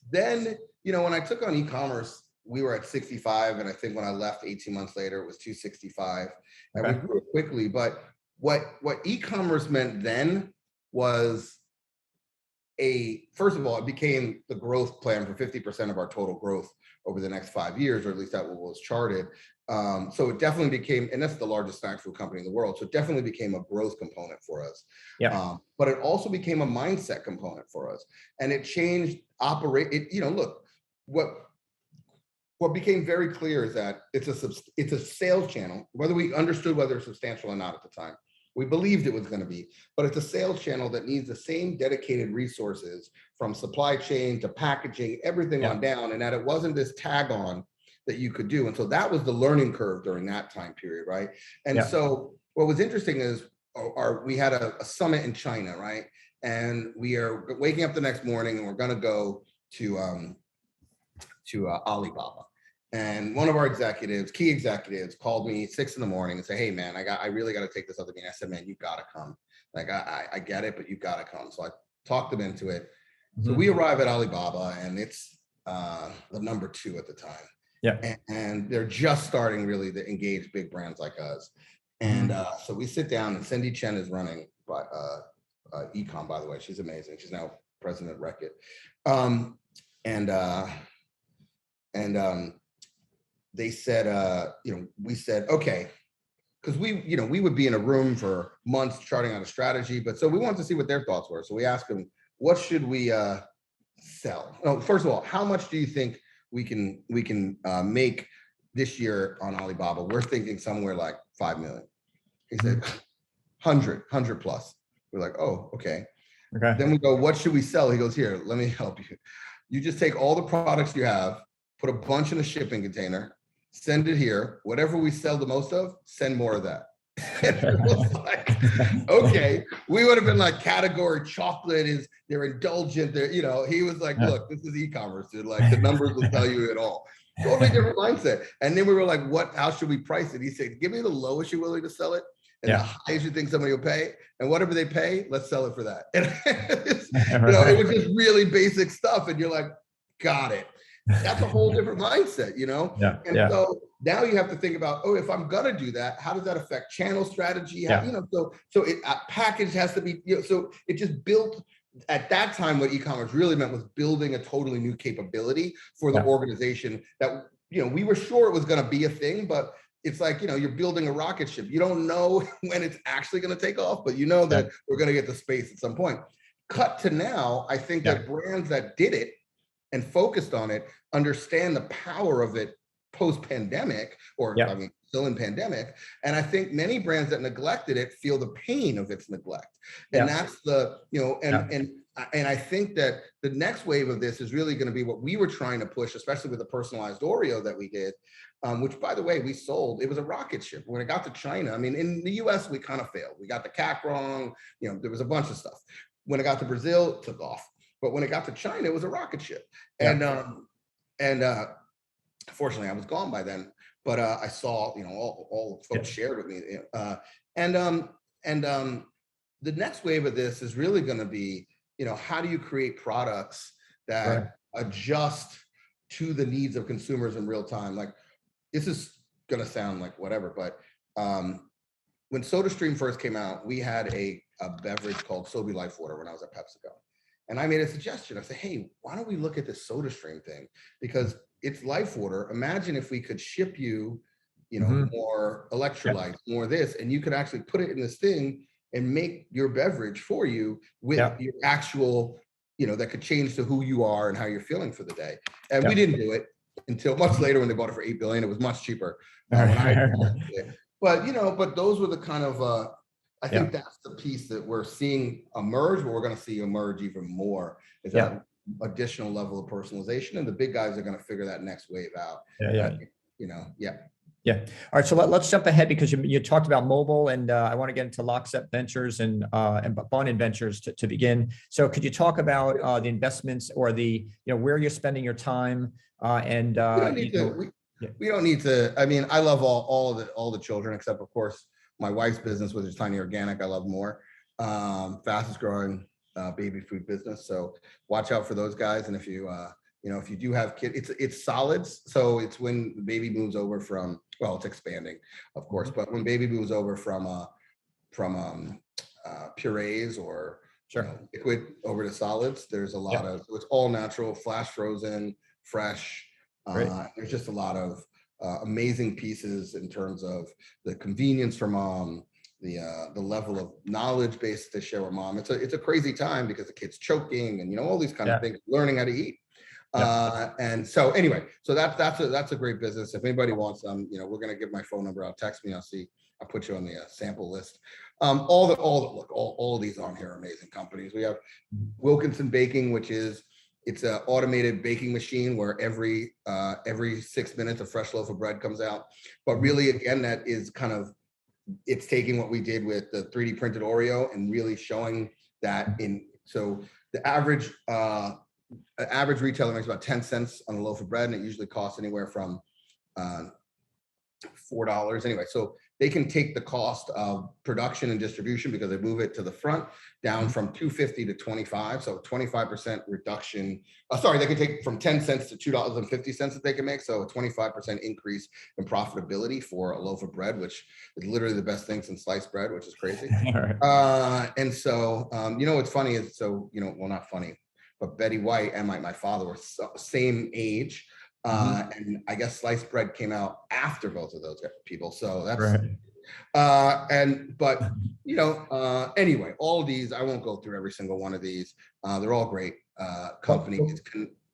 then, when I took on e-commerce, we were at 65, and I think when I left 18 months later, it was 265, and we grew quickly. But what e-commerce meant then was first of all, it became the growth plan for 50% of our total growth over the next 5 years, or at least that was charted. So it definitely became, and that's the largest snack food company in the world. So it definitely became a growth component for us. Yeah. But it also became a mindset component for us, and it changed look, what became very clear is that it's a sales channel, whether we understood whether it's substantial or not at the time. We believed it was going to be, but it's a sales channel that needs the same dedicated resources from supply chain to packaging, everything on down, and that it wasn't this tag on that you could do. And so that was the learning curve during that time period, right? And so what was interesting is we had a summit in China, right? And we are waking up the next morning, and we're going to go to Alibaba. And one of our key executives, called me 6 a.m. and said, "Hey man, I really got to take this other meeting." I said, "Man, you got to come. Like I get it, but you got to come." So I talked them into it. Mm-hmm. So we arrive at Alibaba, and it's the number 2 at the time. Yeah. And they're just starting really to engage big brands like us. And so we sit down, and Cindy Chen is running ecom, by the way. She's amazing. She's now president of Reckitt. They said, we said, okay, because we would be in a room for months charting out a strategy, but so we wanted to see what their thoughts were. So we asked them, what should we sell? No, first of all, how much do you think we can make this year on Alibaba? We're thinking somewhere like 5 million. He said, 100 plus. We're like, oh, okay. Then we go, what should we sell? He goes, here, let me help you. You just take all the products you have, put a bunch in a shipping container, send it here. Whatever we sell the most of, send more of that. And it was like, okay, we would have been like, category chocolate they're indulgent. He was like, look, this is e-commerce, dude. Like the numbers will tell you it all. Totally different mindset. And then we were like, how should we price it? He said, give me the lowest you're willing to sell it, and the highest you think somebody will pay, and whatever they pay, let's sell it for that. And it was just really basic stuff, and you're like, got it. That's a whole different mindset, So now you have to think about, if I'm gonna do that, how does that affect channel strategy? So it package has to be, so it just built at that time. What e-commerce really meant was building a totally new capability for the organization that we were sure it was going to be a thing, but it's like, you're building a rocket ship. You don't know when it's actually going to take off, but that we're going to get to space at some point. Cut to now, I think that brands that did it and focused on it understand the power of it post-pandemic, or I mean, still in pandemic. And I think many brands that neglected it feel the pain of its neglect. And that's the, and I think that the next wave of this is really going to be what we were trying to push, especially with the personalized Oreo that we did, which, by the way, we sold. It was a rocket ship. When it got to China, I mean, in the US, we kind of failed. We got the CAC wrong. There was a bunch of stuff. When it got to Brazil, it took off. But when it got to China, it was a rocket ship. And fortunately, I was gone by then. But I saw, all folks shared with me. The next wave of this is really going to be, how do you create products that adjust to the needs of consumers in real time? Like, this is going to sound like whatever, but when SodaStream first came out, we had a beverage called Sobe Life Water when I was at PepsiCo. And I made a suggestion. I said, hey, why don't we look at this SodaStream thing? Because it's life water. Imagine if we could ship you, more electrolytes, more this, and you could actually put it in this thing and make your beverage for you with your actual, that could change to who you are and how you're feeling for the day. And we didn't do it until much later when they bought it for $8 billion. It was much cheaper. But those were the kind of, I think that's the piece that we're seeing emerge, but we're going to see emerge even more. Is that additional level of personalization, and the big guys are going to figure that next wave out. Yeah. Yeah. Yeah. All right. So let's jump ahead because you talked about mobile, and I want to get into Lockstep Ventures and Bonin Ventures to begin. So could you talk about the investments or where you're spending your time and we don't need to. I mean, I love all the children except, of course, my wife's business, which is Tiny Organic. I love more. Fastest growing baby food business. So watch out for those guys. And if you if you do have kids, it's solids. So it's when the baby moves over from, well, it's expanding, of course, but when baby moves over from purees or liquid over to solids, there's a lot of, so it's all natural, flash frozen, fresh. There's just a lot of amazing pieces in terms of the convenience for mom, the level of knowledge base they share with mom. It's a crazy time because the kid's choking and all these kind of things, learning how to eat. And so anyway, so that's a great business. If anybody wants them, we're gonna give my phone number out. Text me. I'll put you on the sample list. All of these on here are amazing companies. We have Wilkinson Baking, which is it's an automated baking machine where every 6 minutes a fresh loaf of bread comes out. But really, again, that is it's taking what we did with the 3D printed Oreo and really showing that so the average retailer makes about 10 cents on a loaf of bread, and it usually costs anywhere from $4 anyway. So they can take the cost of production and distribution because they move it to the front down from $2.50 to $25. So 25% reduction. They can take from 10 cents to $2.50 that they can make. So a 25% increase in profitability for a loaf of bread, which is literally the best thing since sliced bread, which is crazy. And so, what's funny is, well, not funny, but Betty White and my father were same age. And I guess sliced bread came out after both of those people. So that's anyway, all of these, I won't go through every single one of these. They're all great companies.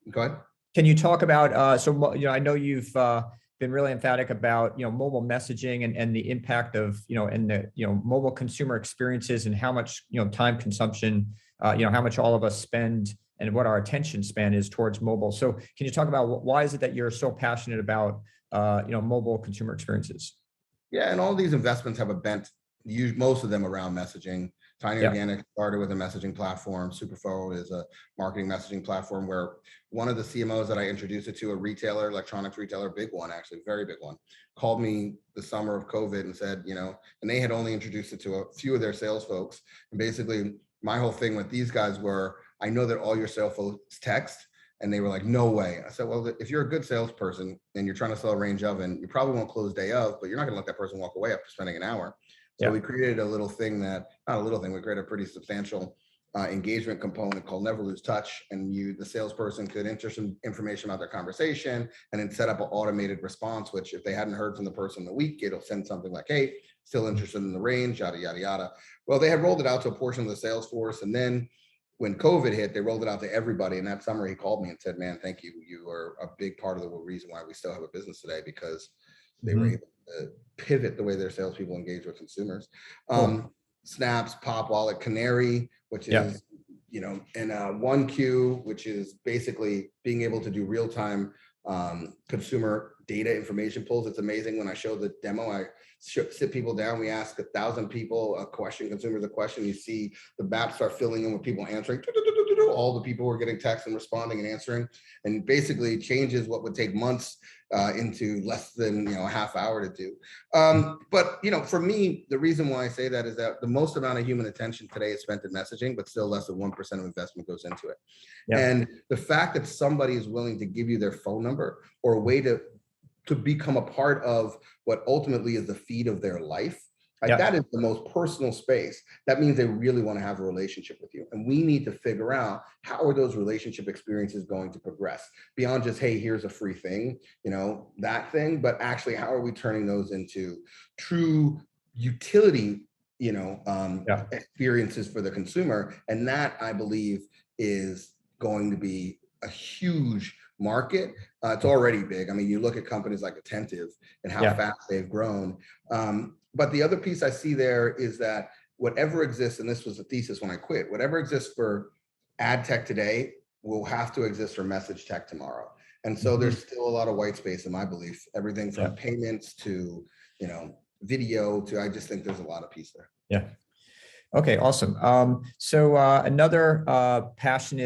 Go ahead. Can you talk about I know you've been really emphatic about mobile messaging and the impact of and the mobile consumer experiences and how much time consumption how much all of us spend and what our attention span is towards mobile. So can you talk about why is it that you're so passionate about mobile consumer experiences? Yeah, and all these investments have a bent, most of them around messaging. Tiny Organic started with a messaging platform. Superfo is a marketing messaging platform where one of the CMOs that I introduced it to, a retailer, electronics retailer, big one, actually, very big one, called me the summer of COVID and said, and they had only introduced it to a few of their sales folks. And basically my whole thing with these guys were, I know that all your sales folks text, and they were like, no way. I said, well, if you're a good salesperson and you're trying to sell a range oven, you probably won't close day of, but you're not gonna let that person walk away after spending an hour. So we created a little thing we created a pretty substantial engagement component called Never Lose Touch. And the salesperson could enter some information about their conversation and then set up an automated response, which if they hadn't heard from the person in the week, it'll send something like, hey, still interested in the range, yada, yada, yada. Well, they had rolled it out to a portion of the sales force. And then when COVID hit, they rolled it out to everybody. And that summer he called me and said, man, thank you. You are a big part of the reason why we still have a business today, because they were able to pivot the way their salespeople engage with consumers. Snaps, Pop Wallet, Canary, which is, and 1Q, which is basically being able to do real-time consumer data information pulls. It's amazing. When I show the demo, I sit people down. We ask 1,000 people a question, consumers a question. You see the map start filling in with people answering. All the people who are getting text and responding and answering, and basically changes what would take months into less than a half hour to do. But for me, the reason why I say that is that the most amount of human attention today is spent in messaging, but still less than 1% of investment goes into it. And the fact that somebody is willing to give you their phone number or a way to become a part of what ultimately is the feed of their life, that is the most personal space. That means they really want to have a relationship with you. And we need to figure out, how are those relationship experiences going to progress beyond just, hey, here's a free thing, that thing, but actually, how are we turning those into true utility, experiences for the consumer? And that, I believe, is going to be a huge market. It's already big. I mean, you look at companies like Attentive and how fast they've grown. But the other piece I see there is that whatever exists, and this was the thesis when I quit, whatever exists for ad tech today will have to exist for message tech tomorrow. And so there's still a lot of white space in my belief, everything from payments to, video to, I just think there's a lot of piece there. Yeah. Okay, awesome. So another passion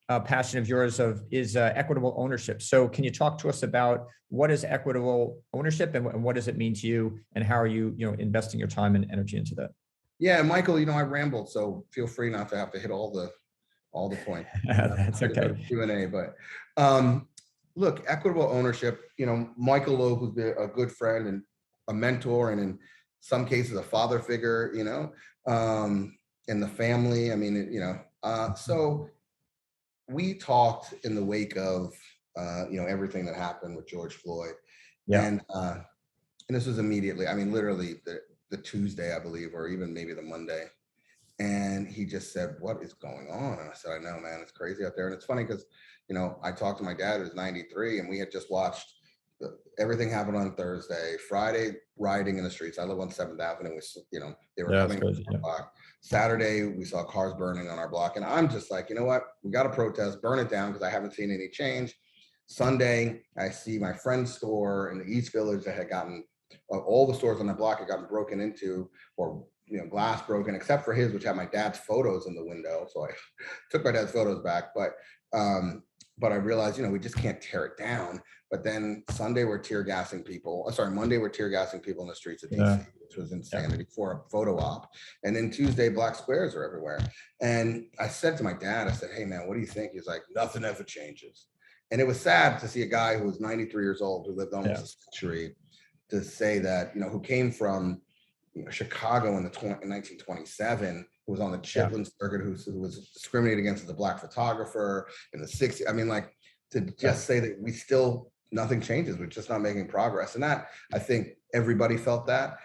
of yours is equitable ownership. So can you talk to us about what is equitable ownership and what does it mean to you, and how are you, investing your time and energy into that? Yeah, Michael, I rambled, so feel free not to have to hit all the points. That's okay. Q&A, but look, equitable ownership. Michael Loeb, who's been a good friend and a mentor, and in some cases a father figure, in the family. I mean, so we talked in the wake of everything that happened with George Floyd, and this was immediately. I mean, literally the Tuesday, I believe, or even maybe the Monday. And he just said, "What is going on?" And I said, "I know, man, it's crazy out there." And it's funny because, I talked to my dad, who's 93, and we had just watched everything happen on Thursday. Friday, rioting in the streets. I live on 7th Avenue. They were coming from our block. Saturday, we saw cars burning on our block. And I'm just like, you know what? We got to protest, burn it down, because I haven't seen any change. Sunday, I see my friend's store in the East Village that had gotten, all the stores on the block had gotten broken into, or glass broken, except for his, which had my dad's photos in the window. So I took my dad's photos back, but I realized, we just can't tear it down. But then Sunday we're tear gassing people. Monday we're tear gassing people in the streets of DC, which was insanity for a photo op. And then Tuesday, black squares are everywhere. And I said to my dad, I said, "Hey man, what do you think?" He's like, "Nothing ever changes." And it was sad to see a guy who was 93 years old, who lived almost a century, to say that, who came from Chicago in 1927, who was on the Chitlin circuit, who was discriminated against as a black photographer in the 60s. I mean, like, to just say that we still, nothing changes, we're just not making progress. And that, I think everybody felt that.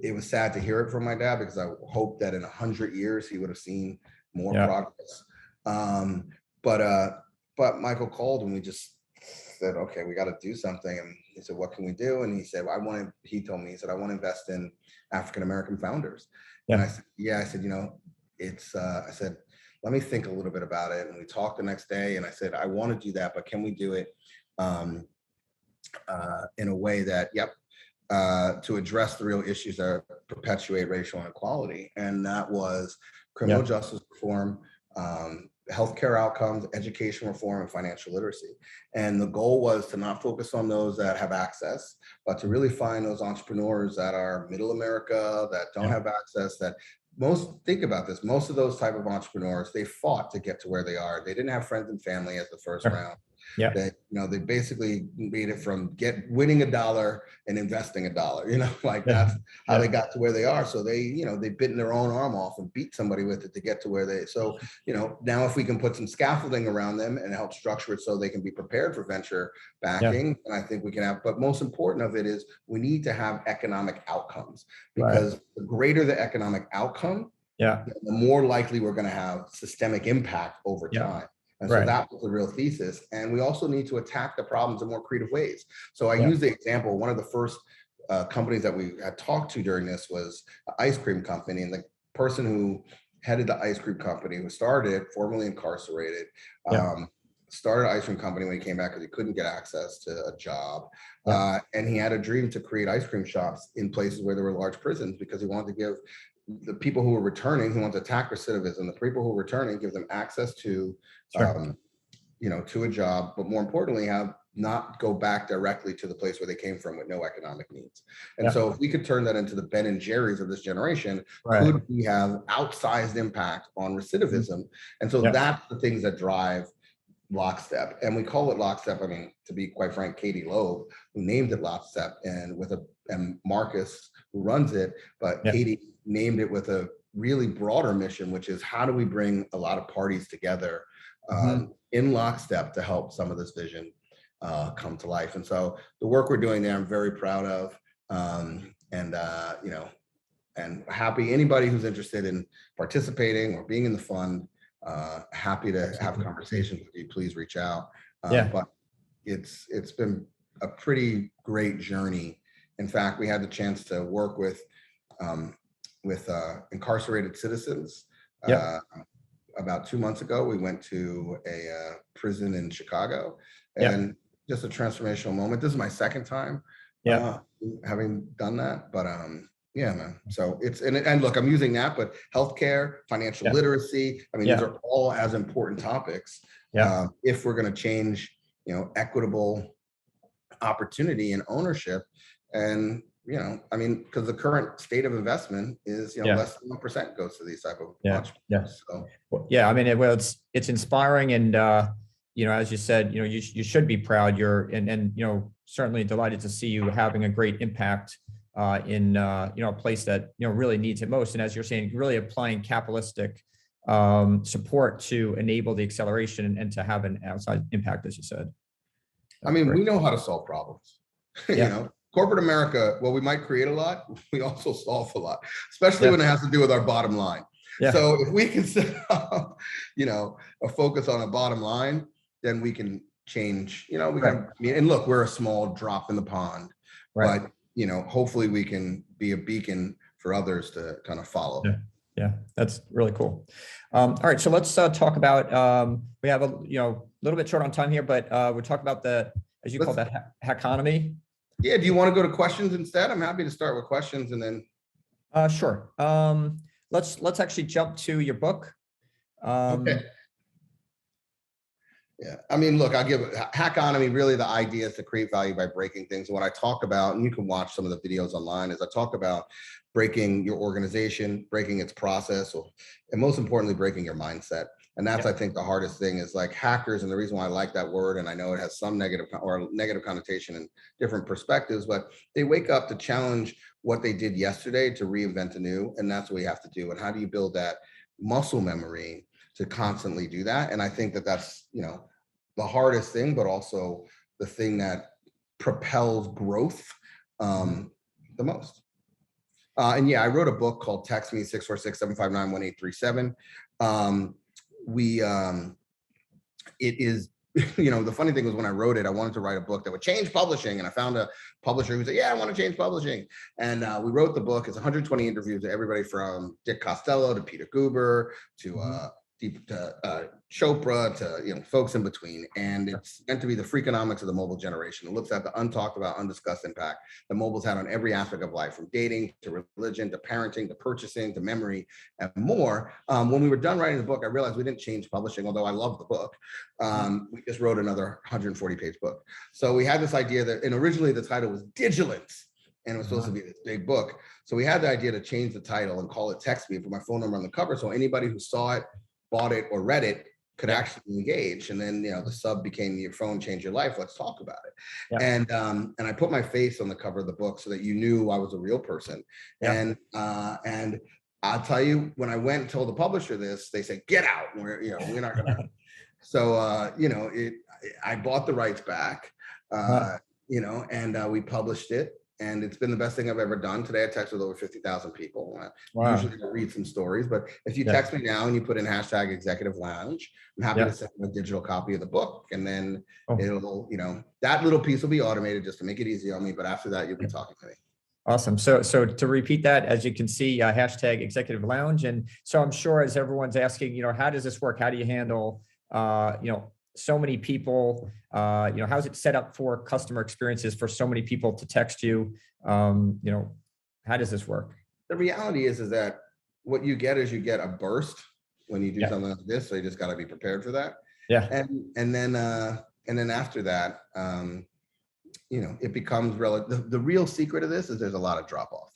It was sad to hear it from my dad, because I hope that in 100 years he would have seen more progress. But Michael called and we just said, "Okay, we got to do something." And he said, "What can we do?" And he said, he told me, "I want to invest in African-American founders." And I said, "Yeah." I said, I said, "Let me think a little bit about it." And we talked the next day, and I said, "I want to do that, but can we do it in a way that, to address the real issues that perpetuate racial inequality?" And that was criminal justice reform, healthcare outcomes, education reform, and financial literacy. And the goal was to not focus on those that have access, but to really find those entrepreneurs that are middle America, that don't have access, that think about this, most of those type of entrepreneurs, they fought to get to where they are. They didn't have friends and family as the first round. They basically made it from winning $1 and investing $1, like that's how they got to where they are. So they bitten their own arm off and beat somebody with it to get to where they, so, now if we can put some scaffolding around them and help structure it so they can be prepared for venture backing, and I think we can have, but most important of it is we need to have economic outcomes, because the greater the economic outcome, the more likely we're going to have systemic impact over time. And so that was the real thesis. And we also need to attack the problems in more creative ways. So I use the example, one of the first companies that we had talked to during this was an ice cream company. And the person who headed the ice cream company, who started, formerly incarcerated, started an ice cream company when he came back because he couldn't get access to a job. And he had a dream to create ice cream shops in places where there were large prisons, because he wanted to give the people who were returning, he wanted to attack recidivism, the people who were returning, give them access to, to a job, but more importantly, not go back directly to the place where they came from with no economic needs. And so if we could turn that into the Ben and Jerry's of this generation, could we have outsized impact on recidivism? And so that's the things that drive Lockstep. And we call it Lockstep. I mean, to be quite frank, Katie Loeb, who named it Lockstep, and Marcus, who runs it, but Katie named it with a really broader mission, which is how do we bring a lot of parties together in lockstep to help some of this vision come to life. And so the work we're doing there, I'm very proud of, and happy anybody who's interested in participating or being in the fund, happy to have conversations with you. Please reach out. But it's been a pretty great journey. In fact, we had the chance to work with incarcerated citizens about 2 months ago, we went to a prison in Chicago, Yeah. and just a transformational moment. This is my second time Yeah. having done that, but yeah, man. So it's, and look, I'm using that, but healthcare, financial Yeah. literacy, I mean, Yeah. these are all as important topics. Yeah. If we're going to change, equitable opportunity and ownership. And, I mean, because the current state of investment is, Yeah. less than 1% goes to these type of Yeah. entrepreneurs. So, Well, yeah, I mean, it's inspiring, and as you said, you should be proud. And certainly delighted to see you having a great impact in a place that really needs it most. And as you're saying, really applying capitalistic support to enable the acceleration and to have an outside impact, as you said. I mean, we know how to solve problems. Yeah. Corporate America, well, we might create a lot, we also solve a lot, especially when it has to do with our bottom line. Yeah. So if we can set up, a focus on a bottom line, then we can change, and look, we're a small drop in the pond, Right. but, hopefully we can be a beacon for others to kind of follow. Yeah. Yeah, that's really cool. All right, so let's talk about, we have a little bit short on time here, but we'll talk about as you call that, Hackonomy. Yeah, do you want to go to questions instead? I'm happy to start with questions and then. Sure. Let's actually jump to your book. Okay. Yeah, I mean, look, I'll give Hackonomy. Really, the idea is to create value by breaking things. What I talk about, and you can watch some of the videos online, is I talk about breaking your organization, breaking its process, and most importantly, breaking your mindset. And that's, I think, the hardest thing is like hackers. And the reason why I like that word, and I know it has some negative connotation and different perspectives, but they wake up to challenge what they did yesterday to reinvent anew. And that's what we have to do. And how do you build that muscle memory to constantly do that? And I think that that's, the hardest thing, but also the thing that propels growth the most. And yeah, I wrote a book called Text Me 646-759-1837. It is, the funny thing was when I wrote it, I wanted to write a book that would change publishing. And I found a publisher who said, yeah, I want to change publishing. And we wrote the book. It's 120 interviews with everybody from Dick Costello to Peter Guber to Chopra to folks in between. And it's meant to be the Freakonomics of the mobile generation. It looks at the untalked about, undiscussed impact that mobile's had on every aspect of life, from dating to religion to parenting to purchasing to memory and more. When we were done writing the book, I realized we didn't change publishing, although I love the book. We just wrote another 140-page book. So we had this idea that, and originally the title was Digilance, and it was supposed to be this big book. So we had the idea to change the title and call it Text Me, put my phone number on the cover, so anybody who saw it, bought it, or read it could actually engage. And then the sub became your phone changed your life. Let's talk about it. Yeah. And I put my face on the cover of the book so that you knew I was a real person. Yeah. And I'll tell you, when I went and told the publisher this, they said, "Get out. We're not gonna." So I bought the rights back. And we published it. And it's been the best thing I've ever done. Today, I text with over 50,000 people. Wow. Usually I read some stories, but if you text me now and you put in hashtag Executive Lounge, I'm happy to send you a digital copy of the book. And then it'll, that little piece will be automated just to make it easy on me. But after that, you'll be talking to me. Awesome. So to repeat that, as you can see, hashtag Executive Lounge. And so I'm sure as everyone's asking, how does this work? How do you handle, so many people, how's it set up for customer experiences for so many people to text you? How does this work? The reality is that what you get is you get a burst when you do something like this. So you just got to be prepared for that. Yeah. And then after that, it becomes relative. The real secret of this is there's a lot of drop off.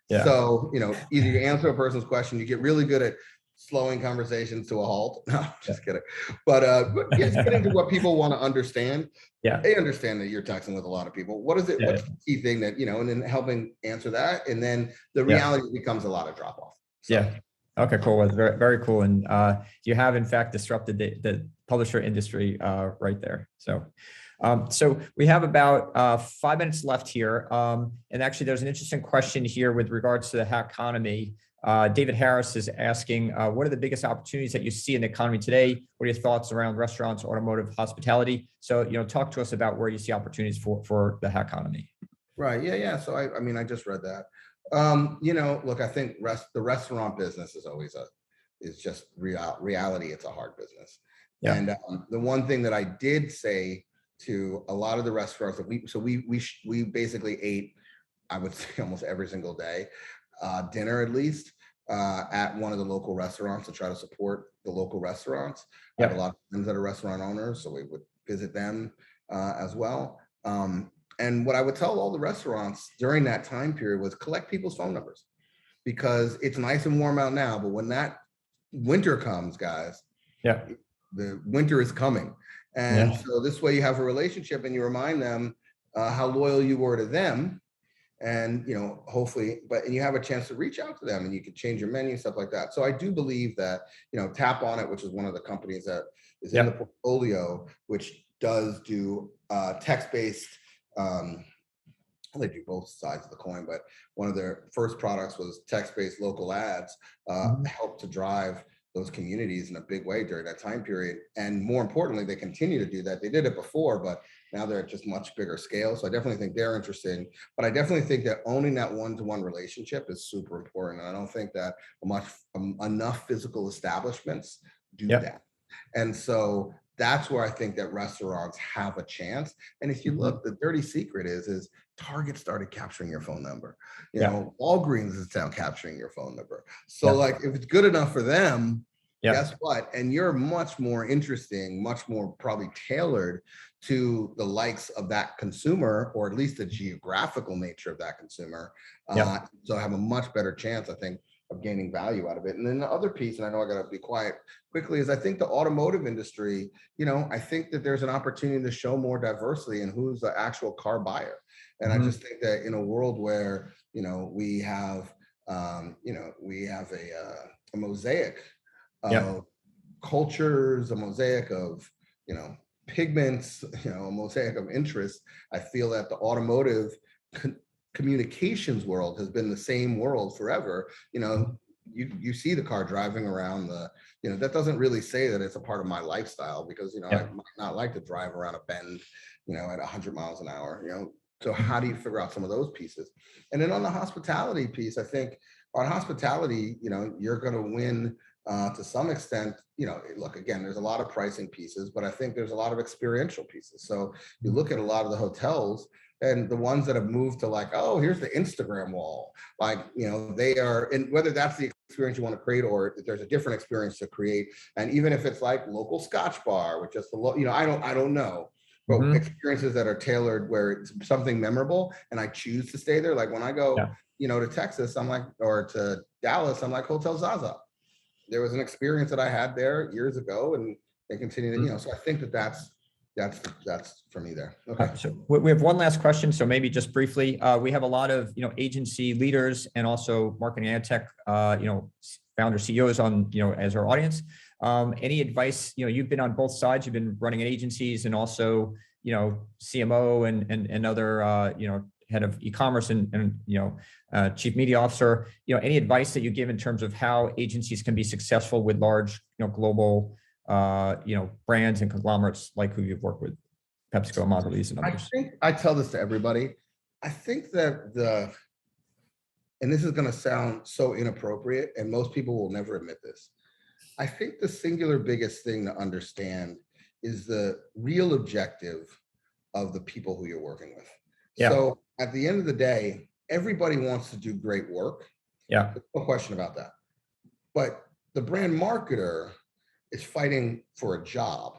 Yeah. So, either you answer a person's question, you get really good at slowing conversations to a halt. No, just kidding. But it's getting to what people want to understand. Yeah. They understand that you're texting with a lot of people. What is it? What's the key thing that, and then helping answer that. And then the reality becomes a lot of drop off. So. Yeah. Okay, cool. Well, very, very cool. And you have in fact disrupted the publisher industry right there. So we have about 5 minutes left here. And actually there's an interesting question here with regards to the Hackonomy. David Harris is asking, what are the biggest opportunities that you see in the economy today? What are your thoughts around restaurants, automotive, hospitality? So, talk to us about where you see opportunities for the Hackonomy. Right. Yeah. So I just read that. Look, I think the restaurant business is always is just reality. It's a hard business. Yeah. And the one thing that I did say to a lot of the restaurants that we basically ate, I would say almost every single day, dinner at least, at one of the local restaurants to try to support the local restaurants. I have a lot of friends that are restaurant owners, so we would visit them as well. And what I would tell all the restaurants during that time period was collect people's phone numbers, because it's nice and warm out now, but when that winter comes, guys, the winter is coming. And so this way you have a relationship and you remind them how loyal you were to them. And, you know, hopefully, and you have a chance to reach out to them and you can change your menu, stuff like that. So I do believe that, you know, Tap On It, which is one of the companies that is in the portfolio, which does do text-based, they do both sides of the coin, but one of their first products was text-based local ads, helped to drive those communities in a big way during that time period. And more importantly, they continue to do that. They did it before, but now they're at just much bigger scale. So I definitely think they're interesting, but I definitely think that owning that one-to-one relationship is super important. And I don't think that enough physical establishments do that. And so that's where I think that restaurants have a chance. And if you look, the dirty secret is Target started capturing your phone number. You know, Walgreens is now capturing your phone number. So like, if it's good enough for them, guess what? And you're much more interesting, much more probably tailored to the likes of that consumer, or at least the geographical nature of that consumer. So I have a much better chance, I think, of gaining value out of it. And then the other piece, and I know I got to be quiet quickly, is I think the automotive industry, you know, I think that there's an opportunity to show more diversity in who's the actual car buyer. And I just think that in a world where, you know, we have a mosaic of cultures, a mosaic of, you know, pigments, you know, a mosaic of interests, I feel that the automotive communications world has been the same world forever. You know, you see the car driving around you know, that doesn't really say that it's a part of my lifestyle, because, you know, I might not like to drive around a bend, you know, at 100 miles an hour, you know. So how do you figure out some of those pieces? And then on the hospitality piece, I think on hospitality, you know, you're going to win to some extent. You know, look, again, there's a lot of pricing pieces, but I think there's a lot of experiential pieces. So you look at a lot of the hotels, and the ones that have moved to like, oh, here's the Instagram wall, like, you know, they are, and whether that's the experience you want to create, or if there's a different experience to create. And even if it's like local Scotch bar with just the, you know, I don't know, but experiences that are tailored where it's something memorable and I choose to stay there. Like when I go, you know, to Texas, I'm like, or to Dallas, I'm like Hotel Zaza. There was an experience that I had there years ago, and they continue to, you know, so I think that that's for me there. Okay. So we have one last question. So maybe just briefly, we have a lot of, you know, agency leaders and also marketing and tech, you know, founder CEOs on, you know, as our audience. Any advice? You know, you've been on both sides. You've been running agencies and also, you know, CMO and other, you know, head of e-commerce and you know, chief media officer. You know, any advice that you give in terms of how agencies can be successful with large, you know, global, you know, brands and conglomerates like who you've worked with, PepsiCo, Mondelēz, and others? I think I tell this to everybody. I think that and this is going to sound so inappropriate, and most people will never admit this. I think the singular biggest thing to understand is the real objective of the people who you're working with. So at the end of the day, everybody wants to do great work. There's no question about that. But the brand marketer is fighting for a job.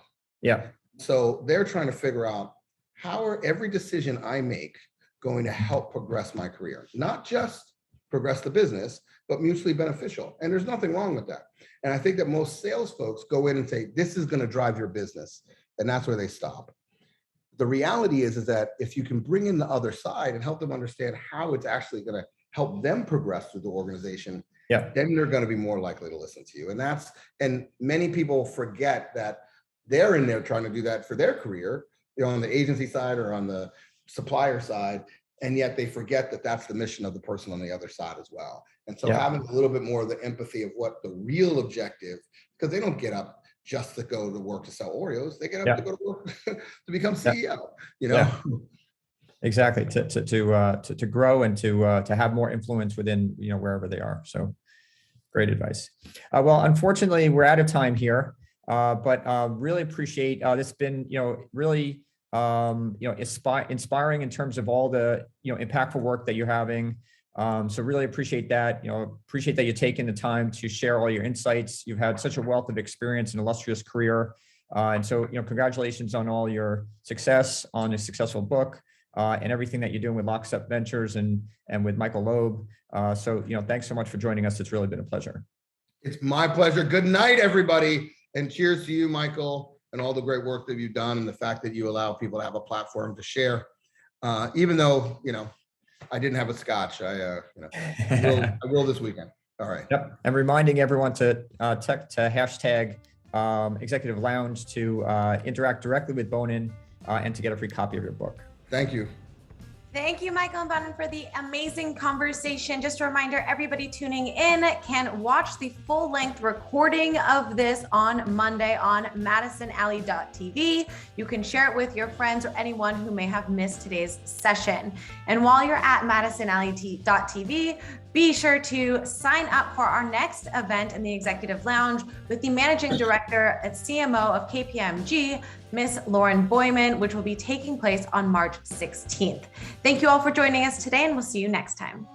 So they're trying to figure out, how are every decision I make going to help progress my career? Not just progress the business, but mutually beneficial. And there's nothing wrong with that. And I think that most sales folks go in and say, this is going to drive your business. And that's where they stop. The reality is that if you can bring in the other side and help them understand how it's actually going to help them progress through the organization, then they're going to be more likely to listen to you. And many people forget that they're in there trying to do that for their career, you know, on the agency side or on the supplier side. And yet they forget that that's the mission of the person on the other side as well. And so having a little bit more of the empathy of what the real objective, because they don't get up just to go to work to sell Oreos. They get up to go to work to become CEO, you know? Exactly. To grow and to have more influence within, you know, wherever they are. So Great advice. Well, unfortunately, we're out of time here, but really appreciate this. Has been, really, inspiring in terms of all the, impactful work that you're having. So really appreciate that. Appreciate that you're taking the time to share all your insights. You've had such a wealth of experience and illustrious career, and so congratulations on all your success, on a successful book, and everything that you're doing with Lockstep Ventures and with Michael Loeb. So thanks so much for joining us. It's really been a pleasure. It's my pleasure. Good night, everybody, and cheers to you, Michael, and all the great work that you've done, and the fact that you allow people to have a platform to share, even though I didn't have a scotch. I will this weekend. All right. Yep. And reminding everyone to hashtag Executive Lounge to interact directly with Bonin and to get a free copy of your book. Thank you. Thank you, Michael and Bonin, for the amazing conversation. Just a reminder, everybody tuning in can watch the full-length recording of this on Monday on MadisonAlley.tv. You can share it with your friends or anyone who may have missed today's session. And while you're at MadisonAlley.tv, be sure to sign up for our next event in the Executive Lounge with the Managing Director at CMO of KPMG, Miss Lauren Boyman, which will be taking place on March 16th. Thank you all for joining us today, and we'll see you next time.